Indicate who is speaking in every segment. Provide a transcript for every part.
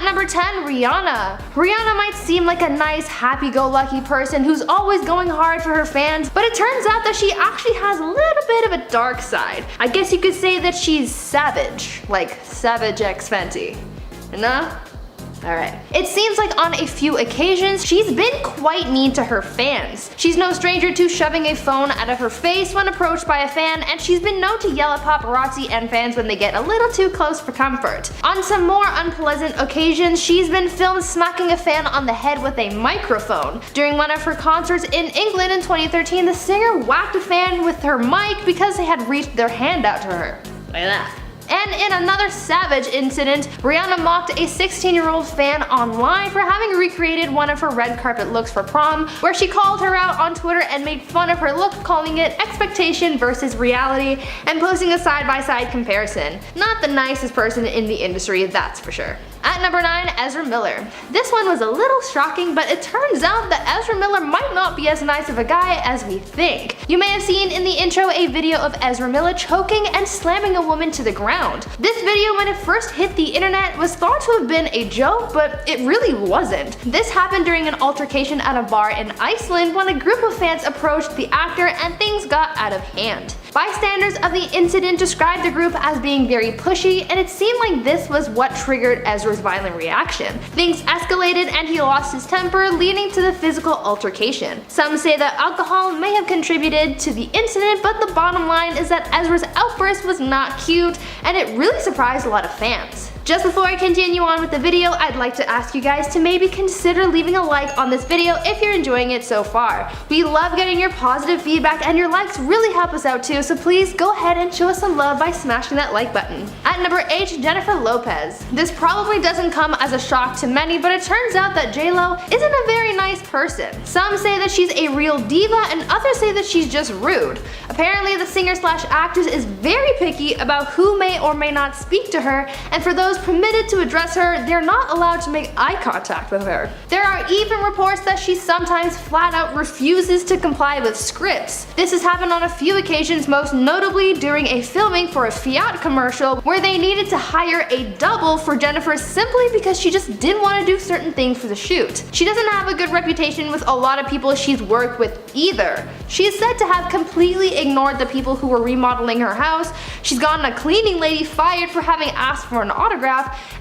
Speaker 1: At number 10, Rihanna. Rihanna might seem like a nice, happy-go-lucky person who's always going hard for her fans, but it turns out that she actually has a little bit of a dark side. I guess you could say that she's savage, like Savage X Fenty. No? Alright. It seems like on a few occasions, she's been quite mean to her fans. She's no stranger to shoving a phone out of her face when approached by a fan, and she's been known to yell at paparazzi and fans when they get a little too close for comfort. On some more unpleasant occasions, she's been filmed smacking a fan on the head with a microphone. During one of her concerts in England in 2013, the singer whacked a fan with her mic because they had reached their hand out to her. Like that. And in another savage incident, Rihanna mocked a 16-year-old fan online for having recreated one of her red carpet looks for prom, where she called her out on Twitter and made fun of her look, calling it expectation versus reality, and posting a side-by-side comparison. Not the nicest person in the industry, that's for sure. At number 9, Ezra Miller. This one was a little shocking, but it turns out that Ezra Miller might not be as nice of a guy as we think. You may have seen in the intro a video of Ezra Miller choking and slamming a woman to the ground. This video, when it first hit the internet, was thought to have been a joke, but it really wasn't. This happened during an altercation at a bar in Iceland when a group of fans approached the actor and things got out of hand. Bystanders of the incident described the group as being very pushy, and it seemed like this was what triggered Ezra's violent reaction. Things escalated and he lost his temper, leading to the physical altercation. Some say that alcohol may have contributed to the incident, but the bottom line is that Ezra's outburst was not cute, and it really surprised a lot of fans. Just before I continue on with the video, I'd like to ask you guys to maybe consider leaving a like on this video if you're enjoying it so far. We love getting your positive feedback, and your likes really help us out too, so please go ahead and show us some love by smashing that like button. At number 8, Jennifer Lopez. This probably doesn't come as a shock to many, but it turns out that J-Lo isn't a very nice person. Some say that she's a real diva, and others say that she's just rude. Apparently, the singer/actress is very picky about who may or may not speak to her, and for those permitted to address her, they're not allowed to make eye contact with her. There are even reports that she sometimes flat out refuses to comply with scripts. This has happened on a few occasions, most notably during a filming for a Fiat commercial where they needed to hire a double for Jennifer simply because she just didn't want to do certain things for the shoot. She doesn't have a good reputation with a lot of people she's worked with either. She is said to have completely ignored the people who were remodeling her house. She's gotten a cleaning lady fired for having asked for an autograph,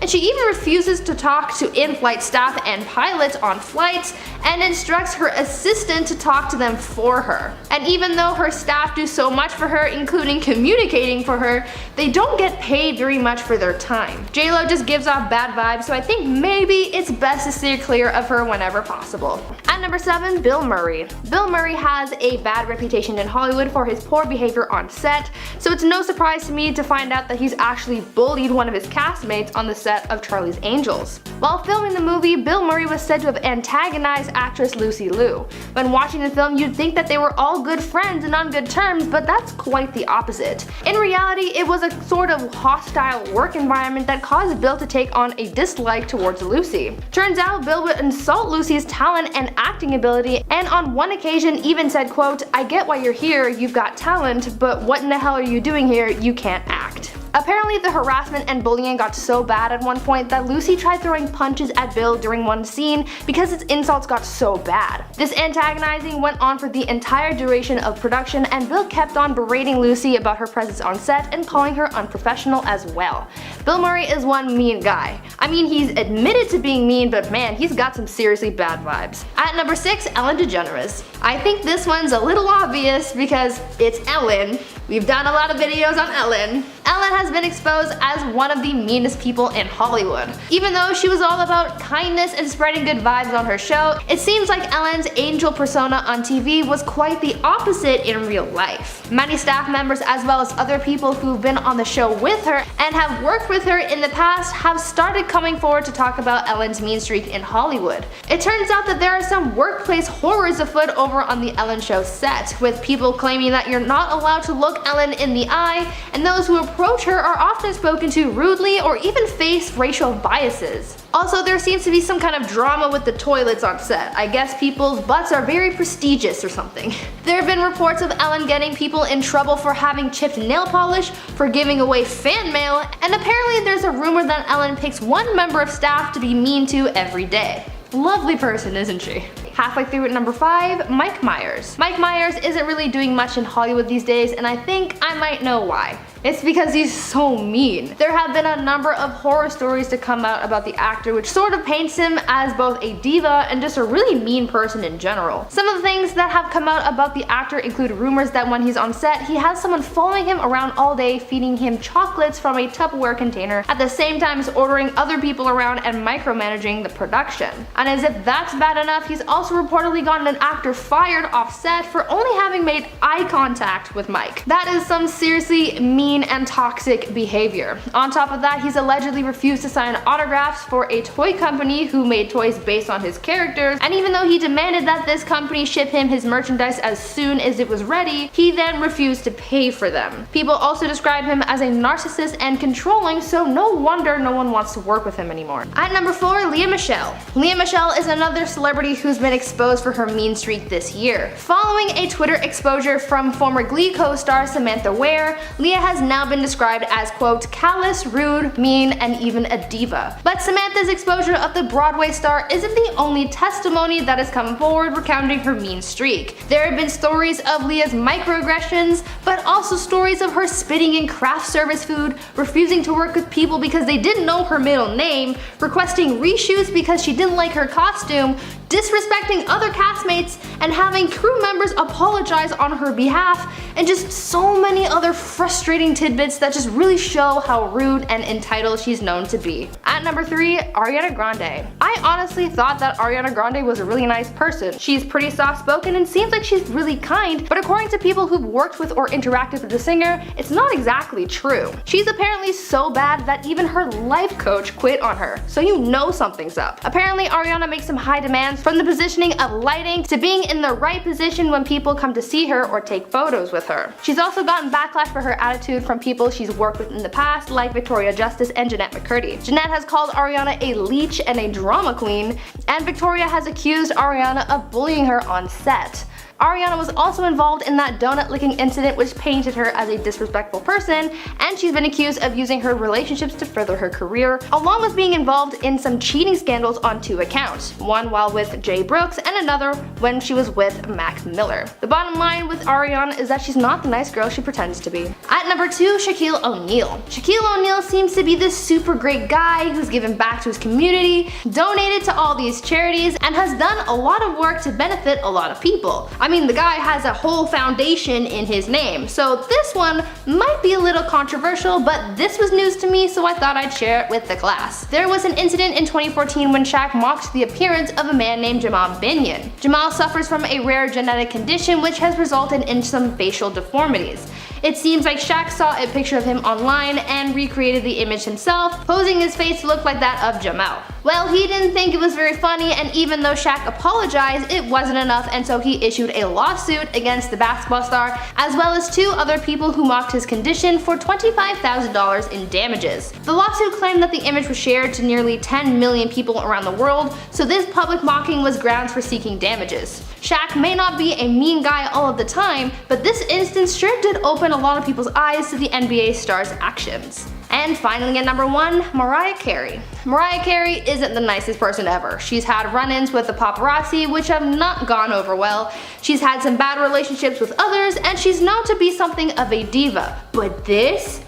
Speaker 1: and she even refuses to talk to in-flight staff and pilots on flights, and instructs her assistant to talk to them for her. And even though her staff do so much for her, including communicating for her, they don't get paid very much for their time. J-Lo just gives off bad vibes, so I think maybe it's best to steer clear of her whenever possible. At number 7, Bill Murray. Bill Murray has a bad reputation in Hollywood for his poor behavior on set, so it's no surprise to me to find out that he's actually bullied one of his castmates on the set of Charlie's Angels. While filming the movie, Bill Murray was said to have antagonized actress Lucy Liu. When watching the film, you'd think that they were all good friends and on good terms, but that's quite the opposite. In reality, it was a sort of hostile work environment that caused Bill to take on a dislike towards Lucy. Turns out Bill would insult Lucy's talent and acting ability, and on one occasion even said, quote, "I get why you're here, you've got talent, but what in the hell are you doing here? You can't act." Apparently, the harassment and bullying got so bad at one point that Lucy tried throwing punches at Bill during one scene because his insults got so bad. This antagonizing went on for the entire duration of production, and Bill kept on berating Lucy about her presence on set and calling her unprofessional as well. Bill Murray is one mean guy. I mean, he's admitted to being mean, but man, he's got some seriously bad vibes. At number 6, Ellen DeGeneres. I think this one's a little obvious because it's Ellen. We've done a lot of videos on Ellen. Ellen has been exposed as one of the meanest people in Hollywood. Even though she was all about kindness and spreading good vibes on her show, it seems like Ellen's angel persona on TV was quite the opposite in real life. Many staff members, as well as other people who've been on the show with her and have worked with her in the past, have started coming forward to talk about Ellen's mean streak in Hollywood. It turns out that there are some workplace horrors afoot over on the Ellen show set, with people claiming that you're not allowed to look Ellen in the eye, and those who are approach her are often spoken to rudely or even face racial biases. Also, there seems to be some kind of drama with the toilets on set. I guess people's butts are very prestigious or something. There have been reports of Ellen getting people in trouble for having chipped nail polish, for giving away fan mail, and apparently there's a rumor that Ellen picks one member of staff to be mean to every day. Lovely person, isn't she? Halfway through at number 5, Mike Myers. Mike Myers isn't really doing much in Hollywood these days, and I think I might know why. It's because he's so mean. There have been a number of horror stories to come out about the actor, which sort of paints him as both a diva and just a really mean person in general. Some of the things that have come out about the actor include rumors that when he's on set, he has someone following him around all day, feeding him chocolates from a Tupperware container, at the same time as ordering other people around and micromanaging the production. And as if that's bad enough, he's also reportedly gotten an actor fired off set for only having made eye contact with Mike. That is some seriously mean and toxic behavior. On top of that, he's allegedly refused to sign autographs for a toy company who made toys based on his characters, and even though he demanded that this company ship him his merchandise as soon as it was ready, he then refused to pay for them. People also describe him as a narcissist and controlling, so no wonder no one wants to work with him anymore. At number 4, Lea Michele. Lea Michele is another celebrity who's been exposed for her mean streak this year. Following a Twitter exposure from former Glee co-star Samantha Ware, Lea has now been described as, quote, callous, rude, mean, and even a diva. But Samantha's exposure of the Broadway star isn't the only testimony that has come forward recounting her mean streak. There have been stories of Lea's microaggressions, but also stories of her spitting in craft service food, refusing to work with people because they didn't know her middle name, requesting reshoots because she didn't like her costume, disrespecting other castmates, and having crew members apologize on her behalf, and just so many other frustrating tidbits that just really show how rude and entitled she's known to be. At number 3, Ariana Grande. I honestly thought that Ariana Grande was a really nice person. She's pretty soft-spoken and seems like she's really kind, but according to people who've worked with or interacted with the singer, it's not exactly true. She's apparently so bad that even her life coach quit on her, so you know something's up. Apparently Ariana makes some high demands, from the positioning of lighting to being in the right position when people come to see her or take photos with her. She's also gotten backlash for her attitude from people she's worked with in the past, like Victoria Justice and Jeanette McCurdy. Jeanette has called Ariana a leech and a drama queen, and Victoria has accused Ariana of bullying her on set. Ariana was also involved in that donut licking incident, which painted her as a disrespectful person, and she's been accused of using her relationships to further her career, along with being involved in some cheating scandals on 2 accounts, one while with Jay Brooks and another when she was with Mac Miller. The bottom line with Ariana is that she's not the nice girl she pretends to be. At number 2, Shaquille O'Neal. Shaquille O'Neal seems to be this super great guy who's given back to his community, donated to all these charities, and has done a lot of work to benefit a lot of people. I mean, the guy has a whole foundation in his name, so this one might be a little controversial, but this was news to me, so I thought I'd share it with the class. There was an incident in 2014 when Shaq mocked the appearance of a man named Jamal Binion. Jamal suffers from a rare genetic condition which has resulted in some facial deformities. It seems like Shaq saw a picture of him online and recreated the image himself, posing his face to look like that of Jamal. Well, he didn't think it was very funny, and even though Shaq apologized, it wasn't enough, and so he issued a lawsuit against the basketball star, as well as 2 other people who mocked his condition, for $25,000 in damages. The lawsuit claimed that the image was shared to nearly 10 million people around the world, so this public mocking was grounds for seeking damages. Shaq may not be a mean guy all of the time, but this instance sure did open a lot of people's eyes to the NBA star's actions. And finally at number 1, Mariah Carey. Mariah Carey isn't the nicest person ever. She's had run-ins with the paparazzi which have not gone over well. She's had some bad relationships with others, and she's known to be something of a diva. But this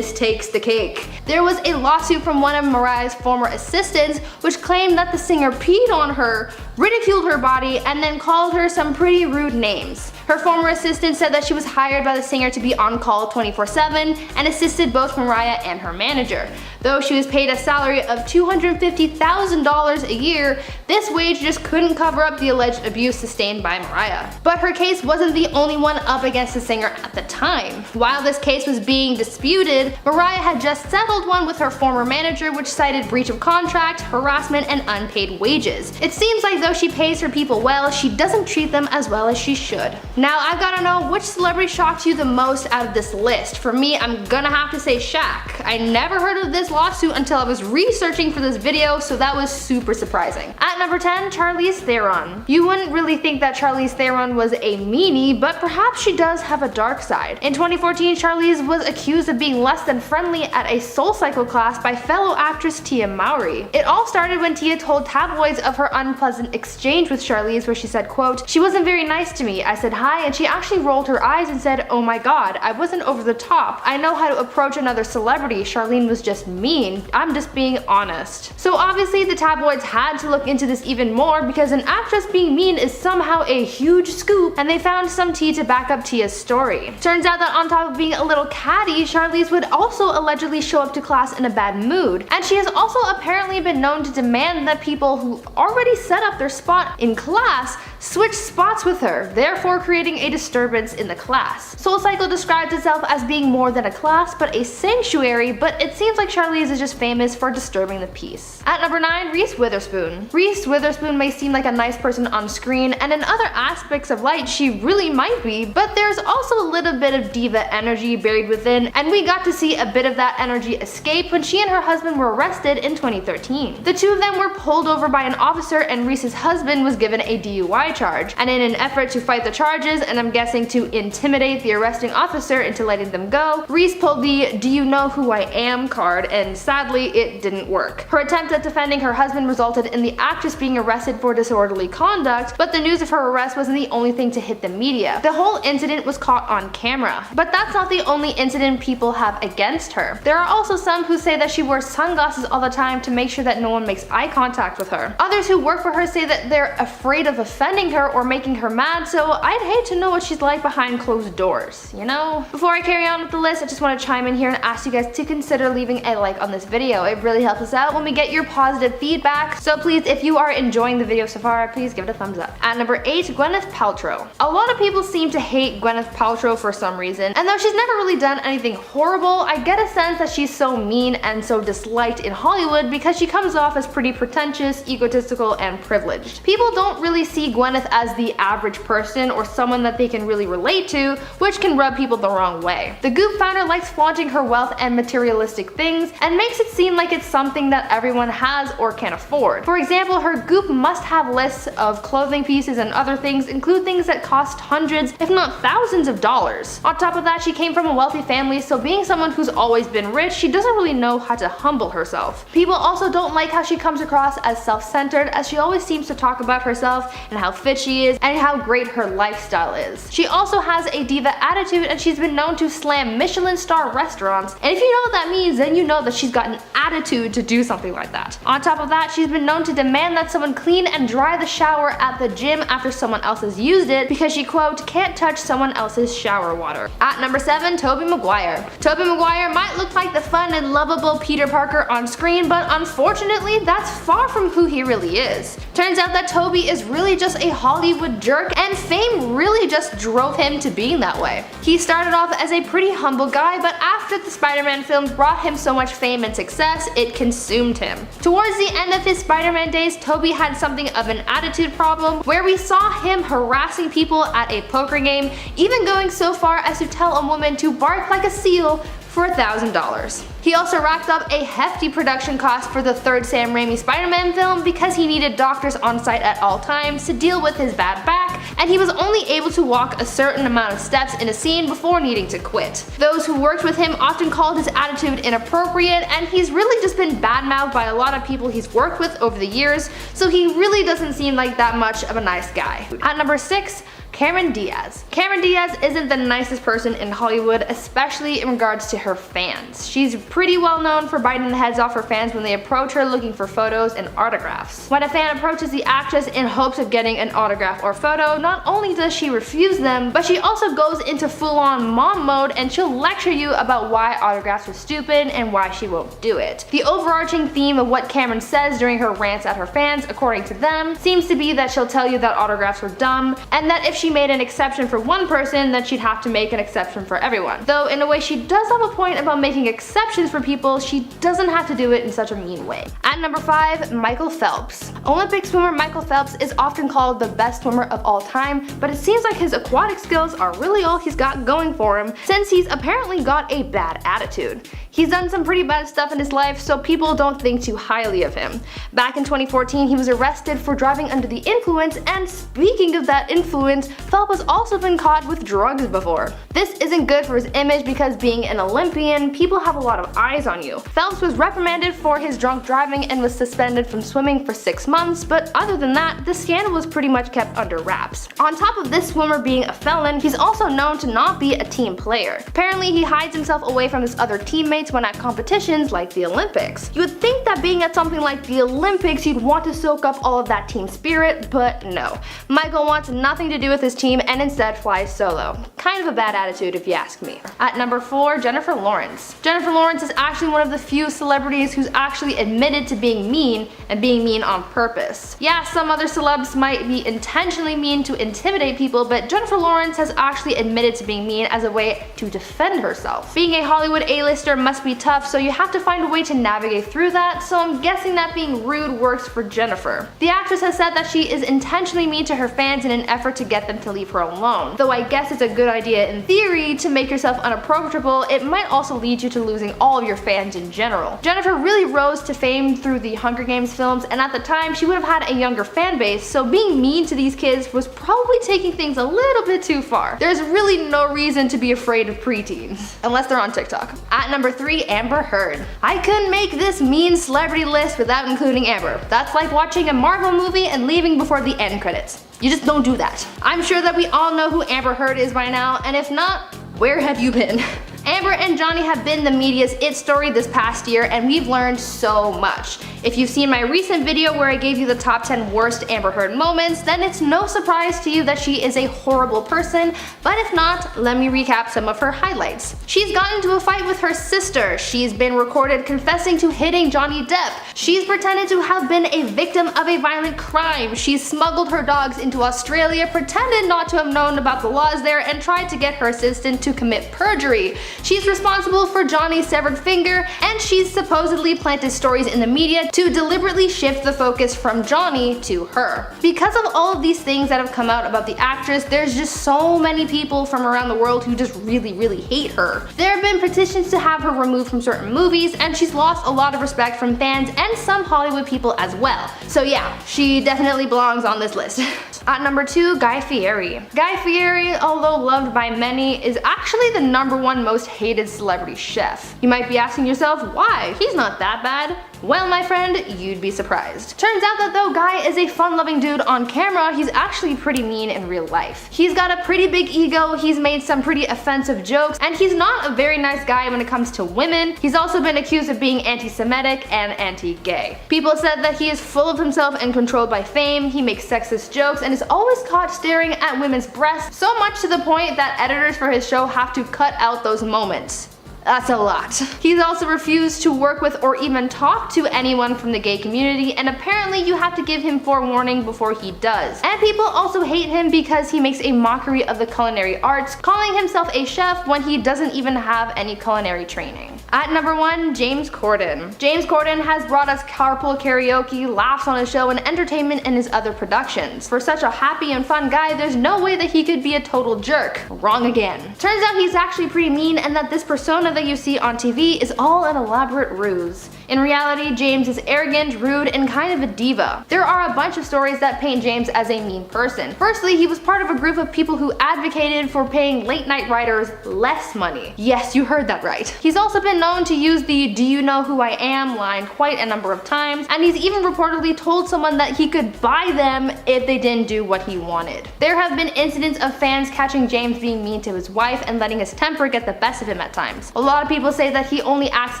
Speaker 1: takes the cake. There was a lawsuit from one of Mariah's former assistants which claimed that the singer peed on her, ridiculed her body, and then called her some pretty rude names. Her former assistant said that she was hired by the singer to be on call 24/7 and assisted both Mariah and her manager. Though she was paid a salary of $250,000 a year, this wage just couldn't cover up the alleged abuse sustained by Mariah. But her case wasn't the only one up against the singer at the time. While this case was being disputed, Mariah had just settled one with her former manager which cited breach of contract, harassment, and unpaid wages. It seems like though she pays her people well, she doesn't treat them as well as she should. Now I've gotta know, which celebrity shocked you the most out of this list? For me, I'm gonna have to say Shaq. I never heard of this lawsuit until I was researching for this video, so that was super surprising. At number 10, Charlize Theron. You wouldn't really think that Charlize Theron was a meanie, but perhaps she does have a dark side. In 2014, Charlize was accused of being less than friendly at a SoulCycle class by fellow actress Tia Mowry. It all started when Tia told tabloids of her unpleasant exchange with Charlize, where she said, quote, "She wasn't very nice to me. I said hi and she actually rolled her eyes and said, oh my god, I wasn't over the top. I know how to approach another celebrity. Charlene was just mean. I'm just being honest." So obviously the tabloids had to look into this even more, because an actress being mean is somehow a huge scoop, and they found some tea to back up Tia's story. Turns out that on top of being a little catty, Charlize would also allegedly show up to class in a bad mood, and she has also apparently been known to demand that people who already set up their spot in class switch spots with her, therefore creating a disturbance in the class. SoulCycle describes itself as being more than a class, but a sanctuary, but it seems like Charlize is just famous for disturbing the peace. At number 9, Reese Witherspoon. Reese Witherspoon may seem like a nice person on screen, and in other aspects of life she really might be, but there's also a little bit of diva energy buried within, and we got to see a bit of that energy escape when she and her husband were arrested in 2013. The two of them were pulled over by an officer, and Reese's husband was given a DUI charge, and in an effort to fight the charges, and I'm guessing to intimidate the arresting officer into letting them go, Reese pulled the "do you know who I am" card, and sadly it didn't work. Her attempt at defending her husband resulted in the actress being arrested for disorderly conduct, but the news of her arrest wasn't the only thing to hit the media. The whole incident was caught on camera. But that's not the only incident people have against her. There are also some who say that she wears sunglasses all the time to make sure that no one makes eye contact with her. Others who work for her say that they're afraid of offending her or making her mad, so I'd hate to know what she's like behind closed doors, you know? Before I carry on with the list, I just want to chime in here and ask you guys to consider leaving a like on this video. It really helps us out when we get your positive feedback, so please, if you are enjoying the video so far, please give it a thumbs up. At number 8, Gwyneth Paltrow. A lot of people seem to hate Gwyneth Paltrow for some reason, and though she's never really done anything horrible, I get a sense that she's so mean and so disliked in Hollywood because she comes off as pretty pretentious, egotistical, and privileged. People don't really see Gwyneth as the average person or someone that they can really relate to, which can rub people the wrong way. The Goop founder likes flaunting her wealth and materialistic things and makes it seem like it's something that everyone has or can afford. For example, her Goop must-have lists of clothing pieces and other things include things that cost hundreds, if not thousands of dollars. On top of that, she came from a wealthy family, so being someone who's always been rich, she doesn't really know how to humble herself. People also don't like how she comes across as self-centered, as she always seems to talk about herself and how fit she is and how great her lifestyle is. She also has a diva attitude, and she's been known to slam Michelin star restaurants, and if you know what that means, then you know that she's got an attitude to do something like that. On top of that, she's been known to demand that someone clean and dry the shower at the gym after someone else has used it because she, quote, can't touch someone else's shower water. At number 7, Tobey Maguire. Tobey Maguire might look like the fun and lovable Peter Parker on screen, but unfortunately, that's far from who he really is. Turns out that Tobey is really just a Hollywood jerk, and fame really just drove him to being that way. He started off as a pretty humble guy, but after the Spider-Man films brought him so much fame and success, it consumed him. Towards the end of his Spider-Man days, Tobey had something of an attitude problem, where we saw him harassing people at a poker game, even going so far as to tell a woman to bark like a seal for $1,000. He also racked up a hefty production cost for the third Sam Raimi Spider-Man film because he needed doctors on site at all times to deal with his bad back, and he was only able to walk a certain amount of steps in a scene before needing to quit. Those who worked with him often called his attitude inappropriate, and he's really just been badmouthed by a lot of people he's worked with over the years, so he really doesn't seem like that much of a nice guy. At number 6, Cameron Diaz. Cameron Diaz isn't the nicest person in Hollywood, especially in regards to her fans. She's pretty well known for biting the heads off her fans when they approach her looking for photos and autographs. When a fan approaches the actress in hopes of getting an autograph or photo, not only does she refuse them, but she also goes into full-on mom mode, and she'll lecture you about why autographs are stupid and why she won't do it. The overarching theme of what Cameron says during her rants at her fans, according to them, seems to be that she'll tell you that autographs are dumb, and that if she she made an exception for one person, then she'd have to make an exception for everyone. Though in a way she does have a point about making exceptions for people, she doesn't have to do it in such a mean way. At number 5, Michael Phelps. Olympic swimmer Michael Phelps is often called the best swimmer of all time, but it seems like his aquatic skills are really all he's got going for him, since he's apparently got a bad attitude. He's done some pretty bad stuff in his life, so people don't think too highly of him. Back in 2014, he was arrested for driving under the influence, and speaking of that influence, Phelps has also been caught with drugs before. This isn't good for his image because being an Olympian, people have a lot of eyes on you. Phelps was reprimanded for his drunk driving and was suspended from swimming for 6 months, but other than that, the scandal was pretty much kept under wraps. On top of this swimmer being a felon, he's also known to not be a team player. Apparently, he hides himself away from his other teammates when at competitions like the Olympics. You would think that being at something like the Olympics, you'd want to soak up all of that team spirit, but no. Michael wants nothing to do with his team and instead flies solo. Kind of a bad attitude if you ask me. At number 4, Jennifer Lawrence. Jennifer Lawrence is actually one of the few celebrities who's actually admitted to being mean, and being mean on purpose. Yeah, some other celebs might be intentionally mean to intimidate people, but Jennifer Lawrence has actually admitted to being mean as a way to defend herself. Being a Hollywood A-lister must be tough, so you have to find a way to navigate through that, so I'm guessing that being rude works for Jennifer. The actress has said that she is intentionally mean to her fans in an effort to get them to leave her alone. Though I guess it's a good idea in theory to make yourself unapproachable, it might also lead you to losing all of your fans in general. Jennifer really rose to fame through the Hunger Games films, and at the time she would have had a younger fan base, so being mean to these kids was probably taking things a little bit too far. There's really no reason to be afraid of preteens, unless they're on TikTok. At number 3, Amber Heard. I couldn't make this mean celebrity list without including Amber. That's like watching a Marvel movie and leaving before the end credits. You just don't do that. I'm sure that we all know who Amber Heard is by now, and if not, where have you been? Amber and Johnny have been the media's it story this past year, and we've learned so much. If you've seen my recent video where I gave you the top 10 worst Amber Heard moments, then it's no surprise to you that she is a horrible person, but if not, let me recap some of her highlights. She's gotten into a fight with her sister, she's been recorded confessing to hitting Johnny Depp, she's pretended to have been a victim of a violent crime, she's smuggled her dogs into Australia, pretended not to have known about the laws there, and tried to get her assistant to commit perjury. She's responsible for Johnny's severed finger, and she's supposedly planted stories in the media to deliberately shift the focus from Johnny to her. Because of all of these things that have come out about the actress, there's just so many people from around the world who just really hate her. There have been petitions to have her removed from certain movies, and she's lost a lot of respect from fans and some Hollywood people as well. So yeah, she definitely belongs on this list. At number 2, Guy Fieri. Guy Fieri, although loved by many, is actually the #1 most hated celebrity chef. You might be asking yourself, why? He's not that bad. Well, my friend, you'd be surprised. Turns out that though Guy is a fun-loving dude on camera, he's actually pretty mean in real life. He's got a pretty big ego, he's made some pretty offensive jokes, and he's not a very nice guy when it comes to women. He's also been accused of being anti-Semitic and anti-gay. People said that he is full of himself and controlled by fame, he makes sexist jokes, and is always caught staring at women's breasts, so much to the point that editors for his show have to cut out those moments. That's a lot. He's also refused to work with or even talk to anyone from the gay community, and apparently you have to give him forewarning before he does. And people also hate him because he makes a mockery of the culinary arts, calling himself a chef when he doesn't even have any culinary training. At number 1, James Corden. James Corden has brought us carpool karaoke, laughs on his show, and entertainment in his other productions. For such a happy and fun guy, there's no way that he could be a total jerk. Wrong again. Turns out he's actually pretty mean, and that this persona that you see on TV is all an elaborate ruse. In reality, James is arrogant, rude, and kind of a diva. There are a bunch of stories that paint James as a mean person. Firstly, he was part of a group of people who advocated for paying late-night writers less money. Yes, you heard that right. He's also been known to use the "do you know who I am" line quite a number of times, and he's even reportedly told someone that he could buy them if they didn't do what he wanted. There have been incidents of fans catching James being mean to his wife and letting his temper get the best of him at times. A lot of people say that he only acts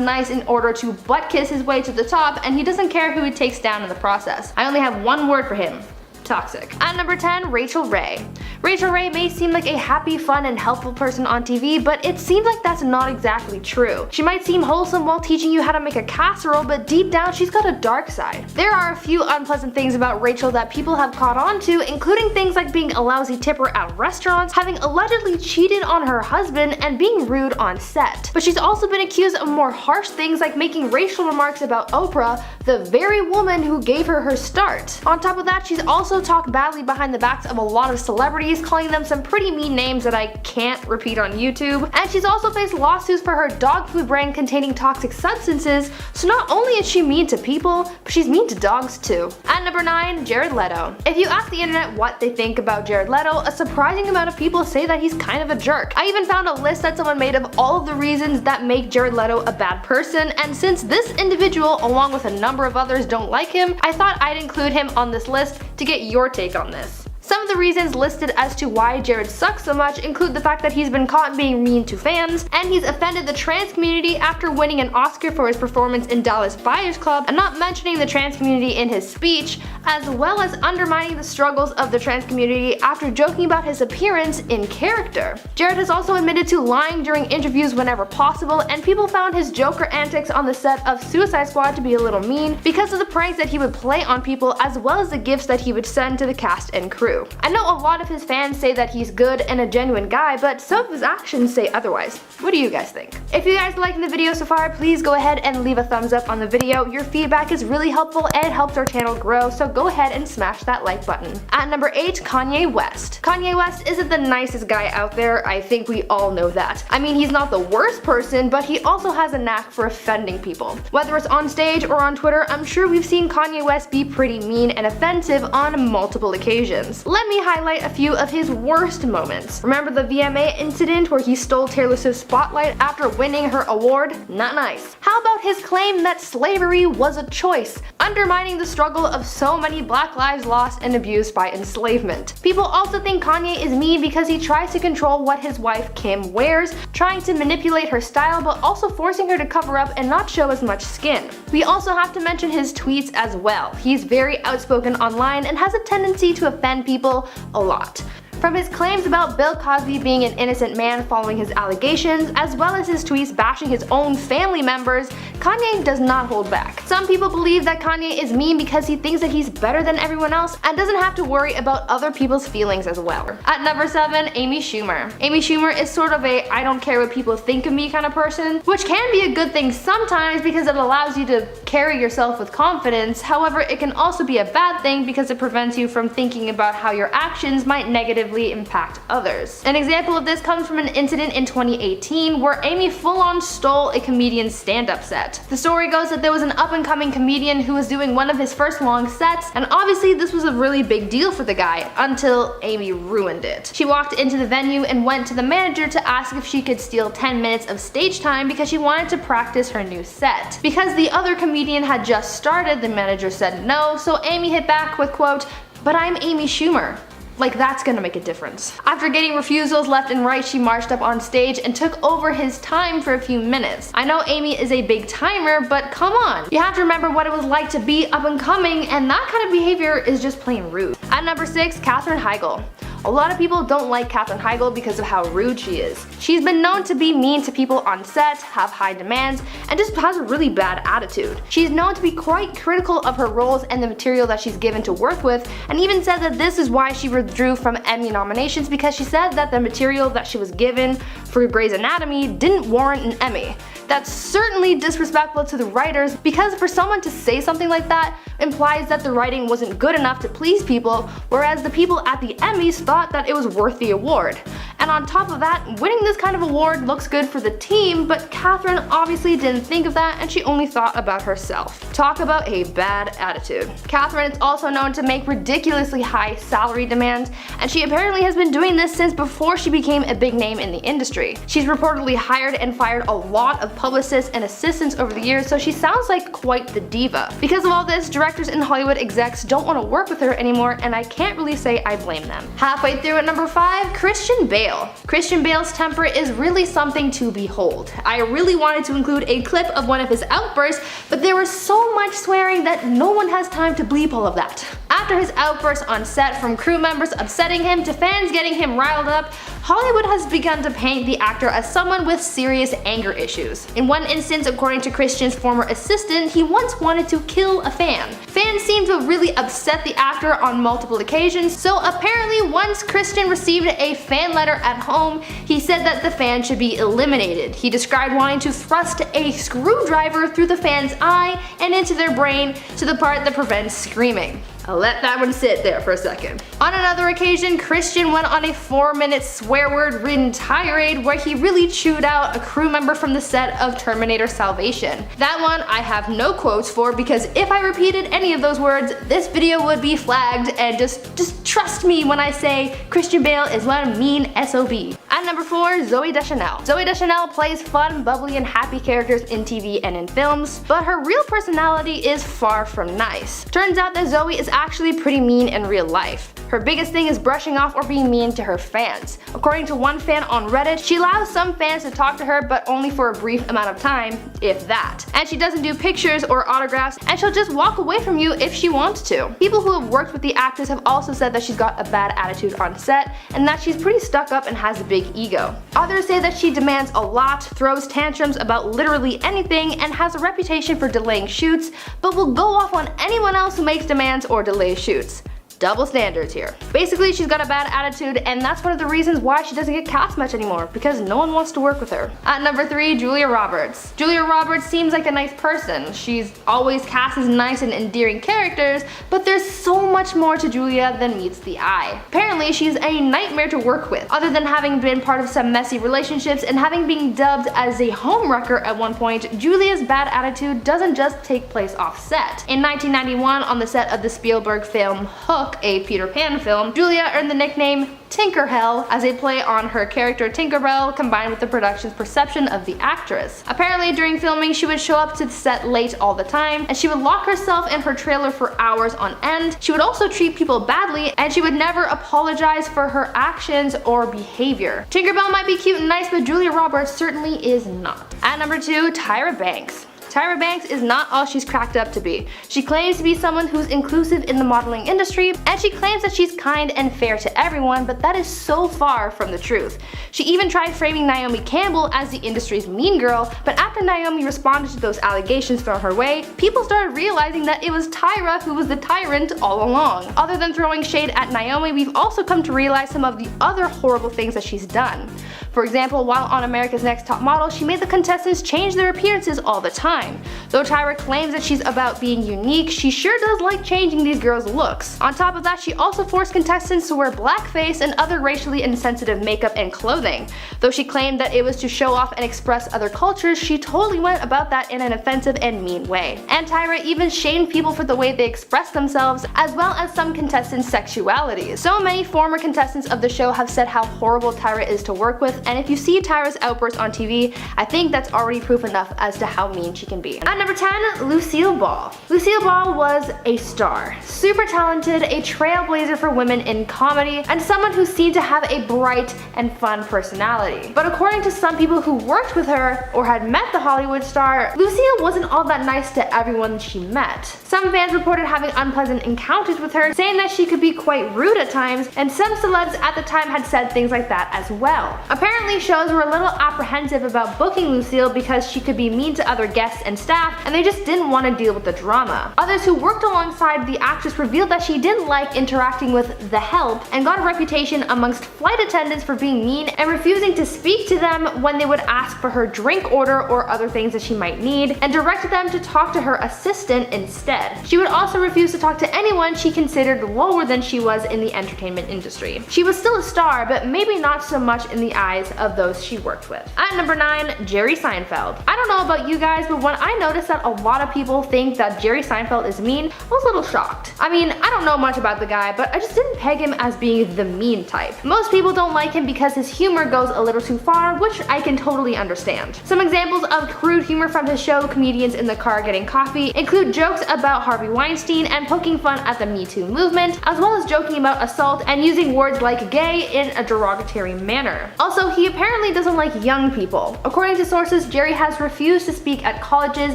Speaker 1: nice in order to butt kiss his way to the top, and he doesn't care who he takes down in the process. I only have one word for him: toxic. At number 10, Rachel Ray. Rachel Ray may seem like a happy, fun, and helpful person on TV, but it seems like that's not exactly true. She might seem wholesome while teaching you how to make a casserole, but deep down she's got a dark side. There are a few unpleasant things about Rachel that people have caught on to, including things like being a lousy tipper at restaurants, having allegedly cheated on her husband, and being rude on set. But she's also been accused of more harsh things like making racial remarks about Oprah, the very woman who gave her start. On top of that, she's also talked badly behind the backs of a lot of celebrities, calling them some pretty mean names that I can't repeat on YouTube. And she's also faced lawsuits for her dog food brand containing toxic substances, so not only is she mean to people, but she's mean to dogs too. At number 9, Jared Leto. If you ask the internet what they think about Jared Leto, a surprising amount of people say that he's kind of a jerk. I even found a list that someone made of all of the reasons that make Jared Leto a bad person, and since this individual, along with a number of others, don't like him, I thought I'd include him on this list to get your take on this. Some of the reasons listed as to why Jared sucks so much include the fact that he's been caught being mean to fans, and he's offended the trans community after winning an Oscar for his performance in Dallas Buyers Club, and not mentioning the trans community in his speech, as well as undermining the struggles of the trans community after joking about his appearance in character. Jared has also admitted to lying during interviews whenever possible, and people found his Joker antics on the set of Suicide Squad to be a little mean because of the pranks that he would play on people, as well as the gifts that he would send to the cast and crew. I know a lot of his fans say that he's good and a genuine guy, but some of his actions say otherwise. What do you guys think? If you guys are liking the video so far, please go ahead and leave a thumbs up on the video. Your feedback is really helpful and it helps our channel grow, so go ahead and smash that like button. At number 8, Kanye West. Kanye West isn't the nicest guy out there, I think we all know that. I mean, he's not the worst person, but he also has a knack for offending people. Whether it's on stage or on Twitter, I'm sure we've seen Kanye West be pretty mean and offensive on multiple occasions. Let me highlight a few of his worst moments. Remember the VMA incident where he stole Taylor Swift's spotlight after winning her award? Not nice. How about his claim that slavery was a choice, undermining the struggle of so many black lives lost and abused by enslavement? People also think Kanye is mean because he tries to control what his wife Kim wears, trying to manipulate her style but also forcing her to cover up and not show as much skin. We also have to mention his tweets as well. He's very outspoken online and has a tendency to offend people a lot. From his claims about Bill Cosby being an innocent man following his allegations, as well as his tweets bashing his own family members, Kanye does not hold back. Some people believe that Kanye is mean because he thinks that he's better than everyone else and doesn't have to worry about other people's feelings as well. At number 7, Amy Schumer. Amy Schumer is sort of a I don't care what people think of me kind of person, which can be a good thing sometimes because it allows you to carry yourself with confidence. However, it can also be a bad thing because it prevents you from thinking about how your actions might negatively impact others. An example of this comes from an incident in 2018 where Amy full-on stole a comedian's stand-up set. The story goes that there was an up-and-coming comedian who was doing one of his first long sets, and obviously this was a really big deal for the guy until Amy ruined it. She walked into the venue and went to the manager to ask if she could steal 10 minutes of stage time because she wanted to practice her new set. Because the other comedian had just started, the manager said no, so Amy hit back with, quote, "But I'm Amy Schumer." Like, that's gonna make a difference. After getting refusals left and right, she marched up on stage and took over his time for a few minutes. I know Amy is a big timer, but come on. You have to remember what it was like to be up and coming, and that kind of behavior is just plain rude. At number 6, Katherine Heigl. A lot of people don't like Katherine Heigl because of how rude she is. She's been known to be mean to people on set, have high demands, and just has a really bad attitude. She's known to be quite critical of her roles and the material that she's given to work with, and even said that this is why she withdrew from Emmy nominations, because she said that the material that she was given for Grey's Anatomy didn't warrant an Emmy. That's certainly disrespectful to the writers, because for someone to say something like that implies that the writing wasn't good enough to please people, whereas the people at the Emmys thought that it was worth the award. And on top of that, winning this kind of award looks good for the team, but Katherine obviously didn't think of that and she only thought about herself. Talk about a bad attitude. Katherine is also known to make ridiculously high salary demands, and she apparently has been doing this since before she became a big name in the industry. She's reportedly hired and fired a lot of publicists and assistants over the years, so she sounds like quite the diva. Because of all this, directors and Hollywood execs don't want to work with her anymore, and I can't really say I blame them. Halfway through at number 5, Christian Bale. Christian Bale's temper is really something to behold. I really wanted to include a clip of one of his outbursts, but there was so much swearing that no one has time to bleep all of that. After his outbursts on set, from crew members upsetting him to fans getting him riled up, Hollywood has begun to paint the actor as someone with serious anger issues. In one instance, according to Christian's former assistant, he once wanted to kill a fan. Fans seem to really upset the actor on multiple occasions, so apparently once Christian received a fan letter at home, he said that the fan should be eliminated. He described wanting to thrust a screwdriver through the fan's eye and into their brain to the part that prevents screaming. I'll let that one sit there for a second. On another occasion, Christian went on a 4-minute swear word-ridden tirade where he really chewed out a crew member from the set of Terminator Salvation. That one I have no quotes for, because if I repeated any of those words, this video would be flagged, and just trust me when I say Christian Bale is one mean SOB. At number 4, Zooey Deschanel. Zooey Deschanel plays fun, bubbly, and happy characters in TV and in films, but her real personality is far from nice. Turns out that Zooey is actually pretty mean in real life. Her biggest thing is brushing off or being mean to her fans. According to one fan on Reddit, she allows some fans to talk to her, but only for a brief amount of time, if that. And she doesn't do pictures or autographs, and she'll just walk away from you if she wants to. People who have worked with the actress have also said that she's got a bad attitude on set, and that she's pretty stuck up and has a big ego. Others say that she demands a lot, throws tantrums about literally anything, and has a reputation for delaying shoots, but will go off on anyone else who makes demands or delays shoots. Double standards here. Basically, she's got a bad attitude, and that's one of the reasons why she doesn't get cast much anymore, because no one wants to work with her. At number 3, Julia Roberts. Julia Roberts seems like a nice person. She's always cast as nice and endearing characters, but there's so much more to Julia than meets the eye. Apparently, she's a nightmare to work with. Other than having been part of some messy relationships and having been dubbed as a homewrecker at one point, Julia's bad attitude doesn't just take place off set. In 1991, on the set of the Spielberg film Hook, a Peter Pan film, Julia earned the nickname Tinkerhell as a play on her character Tinkerbell, combined with the production's perception of the actress. Apparently, during filming, she would show up to the set late all the time, and she would lock herself in her trailer for hours on end. She would also treat people badly, and she would never apologize for her actions or behavior. Tinkerbell might be cute and nice, but Julia Roberts certainly is not. At number 2, Tyra Banks. Tyra Banks is not all she's cracked up to be. She claims to be someone who's inclusive in the modeling industry, and she claims that she's kind and fair to everyone, but that is so far from the truth. She even tried framing Naomi Campbell as the industry's mean girl, but after Naomi responded to those allegations thrown her way, people started realizing that it was Tyra who was the tyrant all along. Other than throwing shade at Naomi, we've also come to realize some of the other horrible things that she's done. For example, while on America's Next Top Model, she made the contestants change their appearances all the time. Though Tyra claims that she's about being unique, she sure does like changing these girls' looks. On top of that, she also forced contestants to wear blackface and other racially insensitive makeup and clothing. Though she claimed that it was to show off and express other cultures, she totally went about that in an offensive and mean way. And Tyra even shamed people for the way they express themselves, as well as some contestants' sexualities. So many former contestants of the show have said how horrible Tyra is to work with, and if you see Tyra's outbursts on TV, I think that's already proof enough as to how mean she can be. At number 10, Lucille Ball. Lucille Ball was a star. Super talented, a trailblazer for women in comedy, and someone who seemed to have a bright and fun personality. But according to some people who worked with her or had met the Hollywood star, Lucille wasn't all that nice to everyone she met. Some fans reported having unpleasant encounters with her, saying that she could be quite rude at times, and some celebs at the time had said things like that as well. Apparently, shows were a little apprehensive about booking Lucille because she could be mean to other guests and staff, and they just didn't want to deal with the drama. Others who worked alongside the actress revealed that she didn't like interacting with the help, and got a reputation amongst flight attendants for being mean and refusing to speak to them when they would ask for her drink order or other things that she might need, and directed them to talk to her assistant instead. She would also refuse to talk to anyone she considered lower than she was in the entertainment industry. She was still a star, but maybe not so much in the eyes of those she worked with. At number 9, Jerry Seinfeld. I don't know about you guys, but when I noticed that a lot of people think that Jerry Seinfeld is mean, I was a little shocked. I mean, I don't know much about the guy, but I just didn't peg him as being the mean type. Most people don't like him because his humor goes a little too far, which I can totally understand. Some examples of crude humor from his show, Comedians in the Car Getting Coffee, include jokes about Harvey Weinstein and poking fun at the Me Too movement, as well as joking about assault and using words like gay in a derogatory manner. Also, Also, he apparently doesn't like young people. According to sources, Jerry has refused to speak at colleges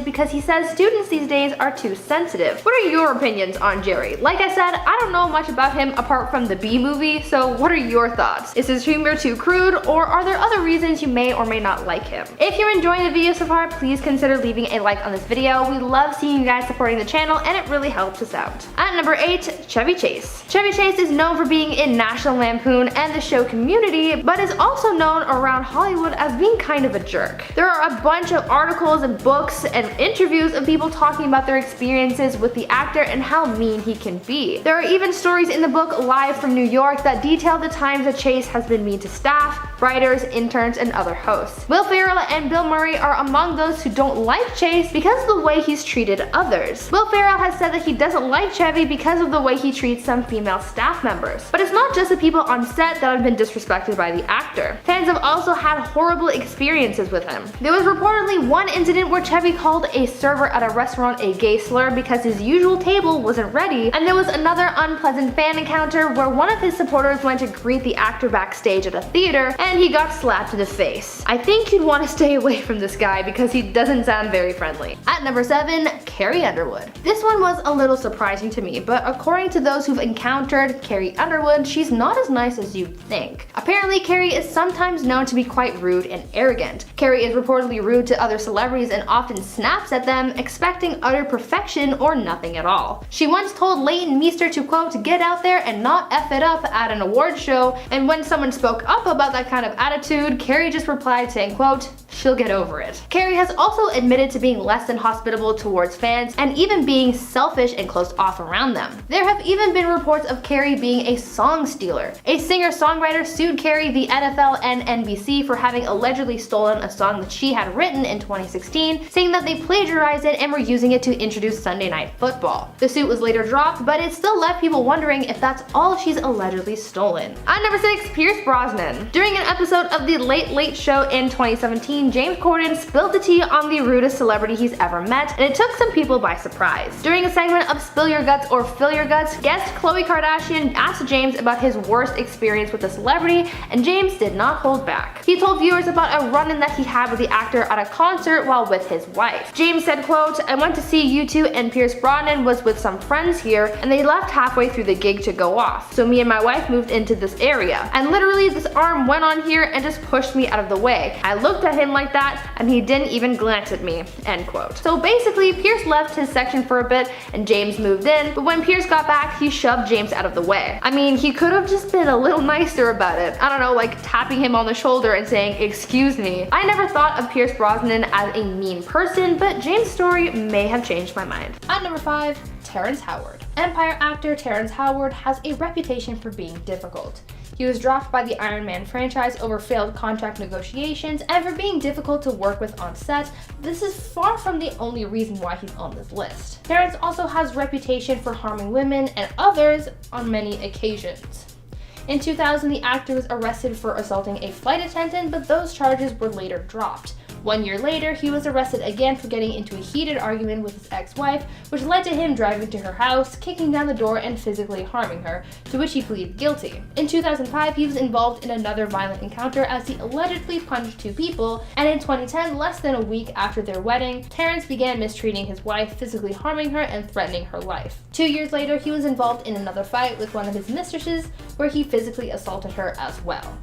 Speaker 1: because he says students these days are too sensitive. What are your opinions on Jerry? Like I said, I don't know much about him apart from the Bee movie, so what are your thoughts? Is his humor too crude, or are there other reasons you may or may not like him? If you're enjoying the video so far, please consider leaving a like on this video. We love seeing you guys supporting the channel, and it really helps us out. At number 8, Chevy Chase. Chevy Chase is known for being in National Lampoon and the show Community, but is also known around Hollywood as being kind of a jerk. There are a bunch of articles and books and interviews of people talking about their experiences with the actor and how mean he can be. There are even stories in the book Live from New York that detail the times that Chase has been mean to staff, writers, interns, and other hosts. Will Ferrell and Bill Murray are among those who don't like Chase because of the way he's treated others. Will Ferrell has said that he doesn't like Chevy because of the way he treats some female staff members. But it's not just the people on set that have been disrespected by the actor. Fans have also had horrible experiences with him. There was reportedly one incident where Chevy called a server at a restaurant a gay slur because his usual table wasn't ready, and there was another unpleasant fan encounter where one of his supporters went to greet the actor backstage at a theater and he got slapped in the face. I think you'd want to stay away from this guy because he doesn't sound very friendly. At number 7, Carrie Underwood. This one was a little surprising to me, but according to those who've encountered Carrie Underwood, she's not as nice as you'd think. Apparently, Carrie is sometimes known to be quite rude and arrogant. Carrie is reportedly rude to other celebrities and often snaps at them, expecting utter perfection or nothing at all. She once told Leighton Meester to quote, "get out there and not F it up" at an award show, and when someone spoke up about that kind of attitude, Carrie just replied saying quote, "she'll get over it." Carrie has also admitted to being less than hospitable towards fans and even being selfish and closed off around them. There have even been reports of Carrie being a song stealer. A singer-songwriter sued Carrie, the NFL, and NBC for having allegedly stolen a song that she had written in 2016, saying that they plagiarized it and were using it to introduce Sunday Night Football. The suit was later dropped, but it still left people wondering if that's all she's allegedly stolen. At number 6, Pierce Brosnan. During an episode of The Late Late Show in 2017, James Corden spilled the tea on the rudest celebrity he's ever met, and it took some people by surprise. During a segment of Spill Your Guts or Fill Your Guts, guest Khloe Kardashian asked James about his worst experience with a celebrity, and James did not hold back. He told viewers about a run-in that he had with the actor at a concert while with his wife. James said, quote, "I went to see U2 and Pierce Brosnan was with some friends here, and they left halfway through the gig to go off. So me and my wife moved into this area, and literally this arm went on here and just pushed me out of the way. I looked at him like that, and he didn't even glance at me," end quote. So basically, Pierce left his section for a bit and James moved in, but when Pierce got back, he shoved James out of the way. I mean, he could have just been a little nicer about it. I don't know, like tapping him on the shoulder and saying, "excuse me." I never thought of Pierce Brosnan as a mean person, but James' story may have changed my mind. At number 5, Terrence Howard. Empire actor Terrence Howard has a reputation for being difficult. He was dropped by the Iron Man franchise over failed contract negotiations and for being difficult to work with on set. This is far from the only reason why he's on this list. Terrence also has reputation for harming women and others on many occasions. In 2000, the actor was arrested for assaulting a flight attendant, but those charges were later dropped. 1 year later, he was arrested again for getting into a heated argument with his ex-wife, which led to him driving to her house, kicking down the door, and physically harming her, to which he pleaded guilty. In 2005, he was involved in another violent encounter as he allegedly punched 2 people, and in 2010, less than a week after their wedding, Terrence began mistreating his wife, physically harming her and threatening her life. 2 years later, he was involved in another fight with one of his mistresses, where he physically assaulted her as well.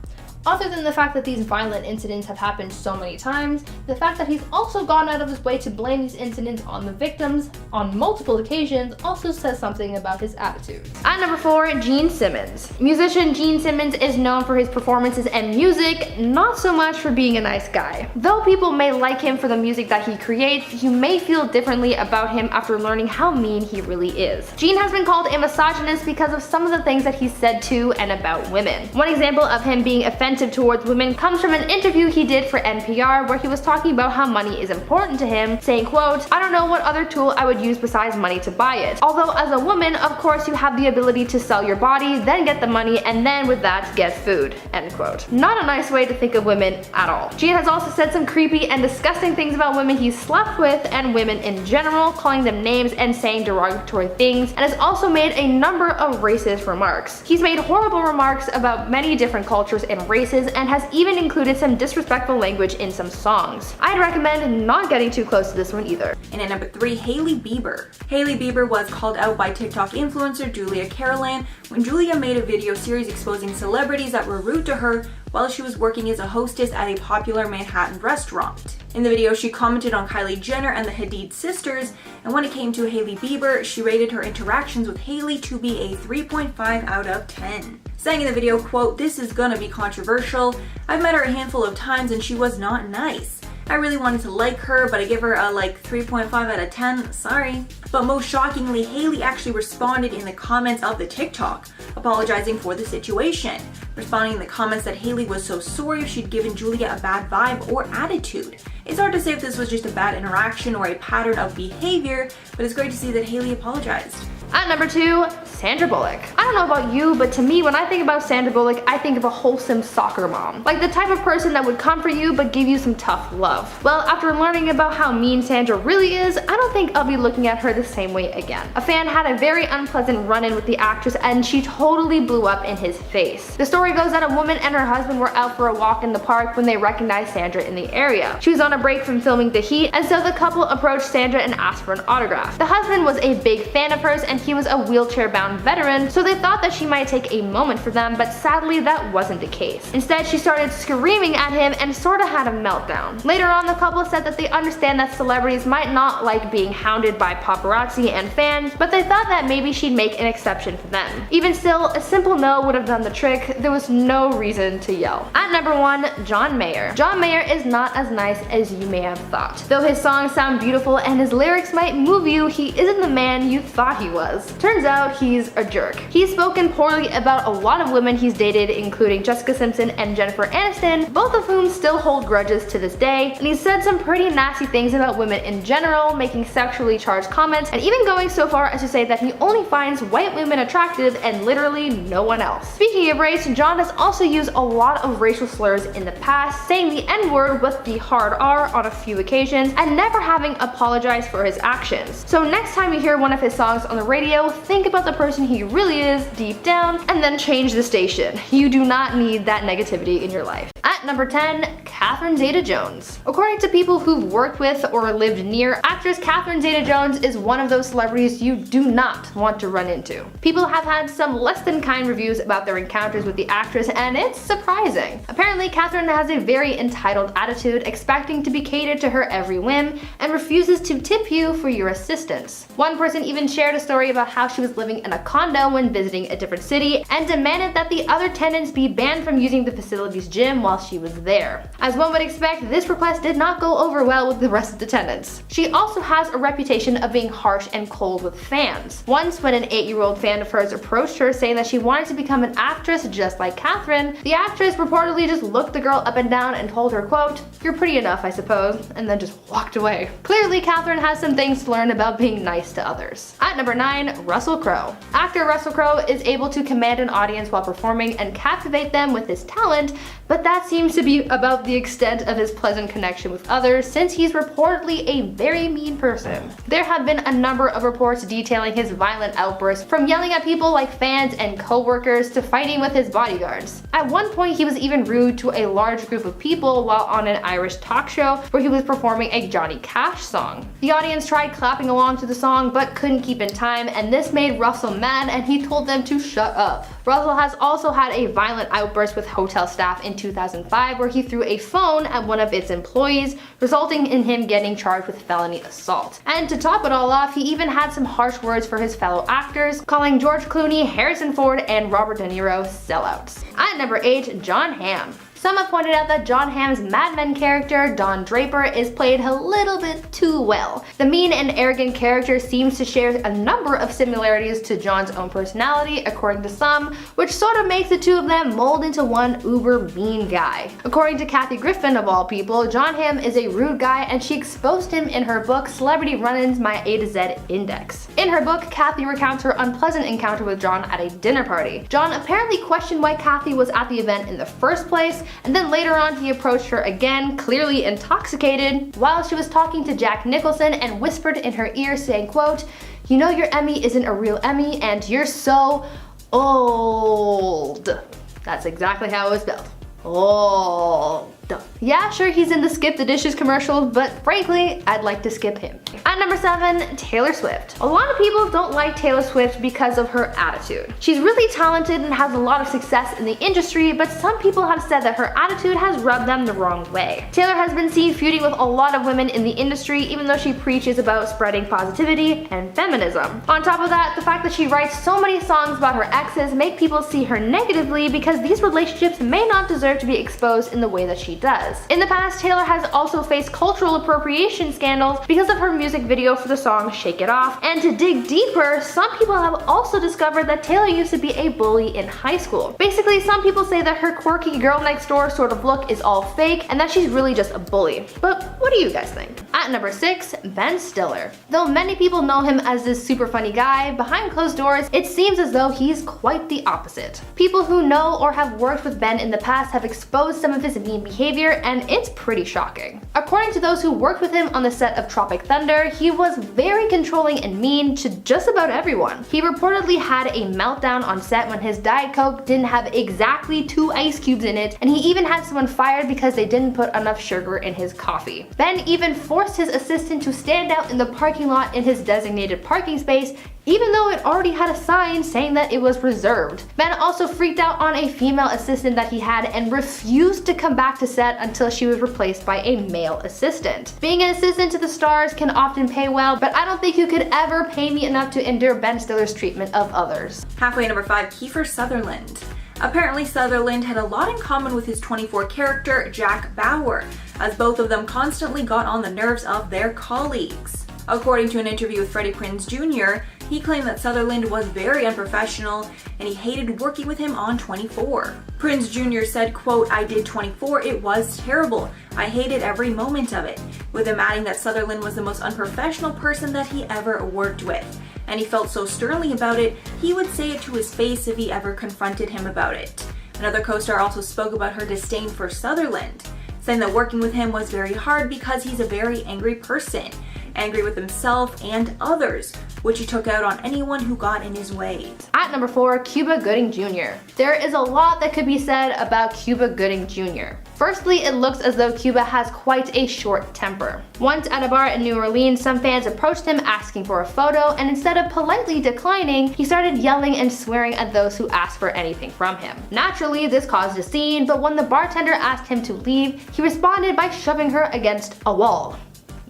Speaker 1: Other than the fact that these violent incidents have happened so many times, the fact that he's also gone out of his way to blame these incidents on the victims on multiple occasions also says something about his attitude. At number 4, Gene Simmons. Musician Gene Simmons is known for his performances and music, not so much for being a nice guy. Though people may like him for the music that he creates, you may feel differently about him after learning how mean he really is. Gene has been called a misogynist because of some of the things that he said to and about women. One example of him being offensive towards women comes from an interview he did for NPR where he was talking about how money is important to him, saying, quote, "I don't know what other tool I would use besides money to buy it. Although as a woman, of course you have the ability to sell your body, then get the money, and then with that get food," end quote. Not a nice way to think of women at all. Gene has also said some creepy and disgusting things about women he's slept with and women in general, calling them names and saying derogatory things, and has also made a number of racist remarks. He's made horrible remarks about many different cultures and races races and has even included some disrespectful language in some songs. I'd recommend not getting too close to this one either.
Speaker 2: And at number 3, Hailey Bieber. Hailey Bieber was called out by TikTok influencer Julia Carolan when Julia made a video series exposing celebrities that were rude to her while she was working as a hostess at a popular Manhattan restaurant. In the video, she commented on Kylie Jenner and the Hadid sisters, and when it came to Hailey Bieber, she rated her interactions with Hailey to be a 3.5 out of 10. Saying in the video, quote, "This is gonna be controversial. I've met her a handful of times and she was not nice. I really wanted to like her, but I give her a 3.5 out of 10, sorry." But most shockingly, Hailey actually responded in the comments of the TikTok, apologizing for the situation. Responding in the comments that Hailey was so sorry if she'd given Julia a bad vibe or attitude. It's hard to say if this was just a bad interaction or a pattern of behavior, but it's great to see that Hailey apologized.
Speaker 1: At number 2, Sandra Bullock. I don't know about you, but to me, when I think about Sandra Bullock, I think of a wholesome soccer mom. Like the type of person that would comfort you but give you some tough love. Well, after learning about how mean Sandra really is, I don't think I'll be looking at her the same way again. A fan had a very unpleasant run-in with the actress and she totally blew up in his face. The story goes that a woman and her husband were out for a walk in the park when they recognized Sandra in the area. She was on a break from filming The Heat, and so the couple approached Sandra and asked for an autograph. The husband was a big fan of hers and he was a wheelchair-bound veteran, so they thought that she might take a moment for them, but sadly that wasn't the case. Instead, she started screaming at him and sorta had a meltdown. Later on, the couple said that they understand that celebrities might not like being hounded by paparazzi and fans, but they thought that maybe she'd make an exception for them. Even still, a simple no would have done the trick. There was no reason to yell. At number 1, John Mayer. John Mayer is not as nice as you may have thought. Though his songs sound beautiful and his lyrics might move you, he isn't the man you thought he was. Turns out he's a jerk. He's spoken poorly about a lot of women he's dated, including Jessica Simpson and Jennifer Aniston, both of whom still hold grudges to this day, and he's said some pretty nasty things about women in general, making sexually charged comments, and even going so far as to say that he only finds white women attractive and literally no one else. Speaking of race, John has also used a lot of racial slurs in the past, saying the N-word with the hard R on a few occasions, and never having apologized for his actions. So next time you hear one of his songs on the radio, think about the person he really is deep down, and then change the station. You do not need that negativity in your life. At number 10, Catherine Zeta-Jones. According to people who've worked with or lived near, actress Catherine Zeta-Jones is one of those celebrities you do not want to run into. People have had some less than kind reviews about their encounters with the actress, and it's surprising. Apparently, Catherine has a very entitled attitude, expecting to be catered to her every whim, and refuses to tip you for your assistance. One person even shared a story about how she was living in a condo when visiting a different city, and demanded that the other tenants be banned from using the facility's gym while she was there. As one would expect, this request did not go over well with the rest of the tenants. She also has a reputation of being harsh and cold with fans. Once, when an 8-year-old fan of hers approached her saying that she wanted to become an actress just like Catherine, the actress reportedly just looked the girl up and down and told her, quote, "You're pretty enough, I suppose," and then just walked away. Clearly, Catherine has some things to learn about being nice to others. At number 9, Russell Crowe. Actor Russell Crowe is able to command an audience while performing and captivate them with his talent, but that seems to be about the extent of his pleasant connection with others, since he's reportedly a very mean person. There have been a number of reports detailing his violent outbursts, from yelling at people like fans and co-workers to fighting with his bodyguards. At one point, he was even rude to a large group of people while on an Irish talk show where he was performing a Johnny Cash song. The audience tried clapping along to the song but couldn't keep in time, and this made Russell mad and he told them to shut up. Russell has also had a violent outburst with hotel staff in 2005 where he threw a phone at one of its employees, resulting in him getting charged with felony assault. And to top it all off, he even had some harsh words for his fellow actors, calling George Clooney, Harrison Ford, and Robert De Niro sellouts. At number 8, Jon Hamm. Some have pointed out that Jon Hamm's Mad Men character, Don Draper, is played a little bit too well. The mean and arrogant character seems to share a number of similarities to Jon's own personality, according to some, which sort of makes the two of them mold into one uber mean guy. According to Kathy Griffin, of all people, Jon Hamm is a rude guy, and she exposed him in her book Celebrity Run-Ins: My A to Z Index. In her book, Kathy recounts her unpleasant encounter with Jon at a dinner party. Jon apparently questioned why Kathy was at the event in the first place, and then later on he approached her again, clearly intoxicated, while she was talking to Jack Nicholson, and whispered in her ear saying, quote, "You know your Emmy isn't a real Emmy and you're so old." That's exactly how it was spelled. Oh, duh. Yeah, sure, he's in the Skip the Dishes commercials, but frankly, I'd like to skip him. At number 7, Taylor Swift. A lot of people don't like Taylor Swift because of her attitude. She's really talented and has a lot of success in the industry, but some people have said that her attitude has rubbed them the wrong way. Taylor has been seen feuding with a lot of women in the industry, even though she preaches about spreading positivity and feminism. On top of that, the fact that she writes so many songs about her exes make people see her negatively because these relationships may not deserve to be exposed in the way that she does. In the past, Taylor has also faced cultural appropriation scandals because of her music video for the song Shake It Off, and to dig deeper, some people have also discovered that Taylor used to be a bully in high school. Basically, some people say that her quirky girl next door sort of look is all fake and that she's really just a bully. But what do you guys think? At number 6, Ben Stiller. Though many people know him as this super funny guy, behind closed doors, it seems as though he's quite the opposite. People who know or have worked with Ben in the past have exposed some of his mean behavior, and it's pretty shocking. According to those who worked with him on the set of Tropic Thunder, he was very controlling and mean to just about everyone. He reportedly had a meltdown on set when his Diet Coke didn't have exactly 2 ice cubes in it, and he even had someone fired because they didn't put enough sugar in his coffee. Ben even forced his assistant to stand out in the parking lot in his designated parking space, even though it already had a sign saying that it was reserved. Ben also freaked out on a female assistant that he had and refused to come back to set until she was replaced by a male assistant. Being an assistant to the stars can often pay well, but I don't think you could ever pay me enough to endure Ben Stiller's treatment of others.
Speaker 2: Halfway number 5, Kiefer Sutherland. Apparently Sutherland had a lot in common with his 24 character, Jack Bauer, as both of them constantly got on the nerves of their colleagues. According to an interview with Freddie Prinze Jr., he claimed that Sutherland was very unprofessional and he hated working with him on 24. Prinze Jr. said, quote, "I did 24, it was terrible. I hated every moment of it," with him adding that Sutherland was the most unprofessional person that he ever worked with. And he felt so sternly about it, he would say it to his face if he ever confronted him about it. Another co-star also spoke about her disdain for Sutherland, saying that working with him was very hard because he's a very angry person, angry with himself and others, which he took out on anyone who got in his way.
Speaker 1: At number 4, Cuba Gooding Jr. There is a lot that could be said about Cuba Gooding Jr. Firstly, it looks as though Cuba has quite a short temper. Once at a bar in New Orleans, some fans approached him asking for a photo, and instead of politely declining, he started yelling and swearing at those who asked for anything from him. Naturally, this caused a scene, but when the bartender asked him to leave, he responded by shoving her against a wall.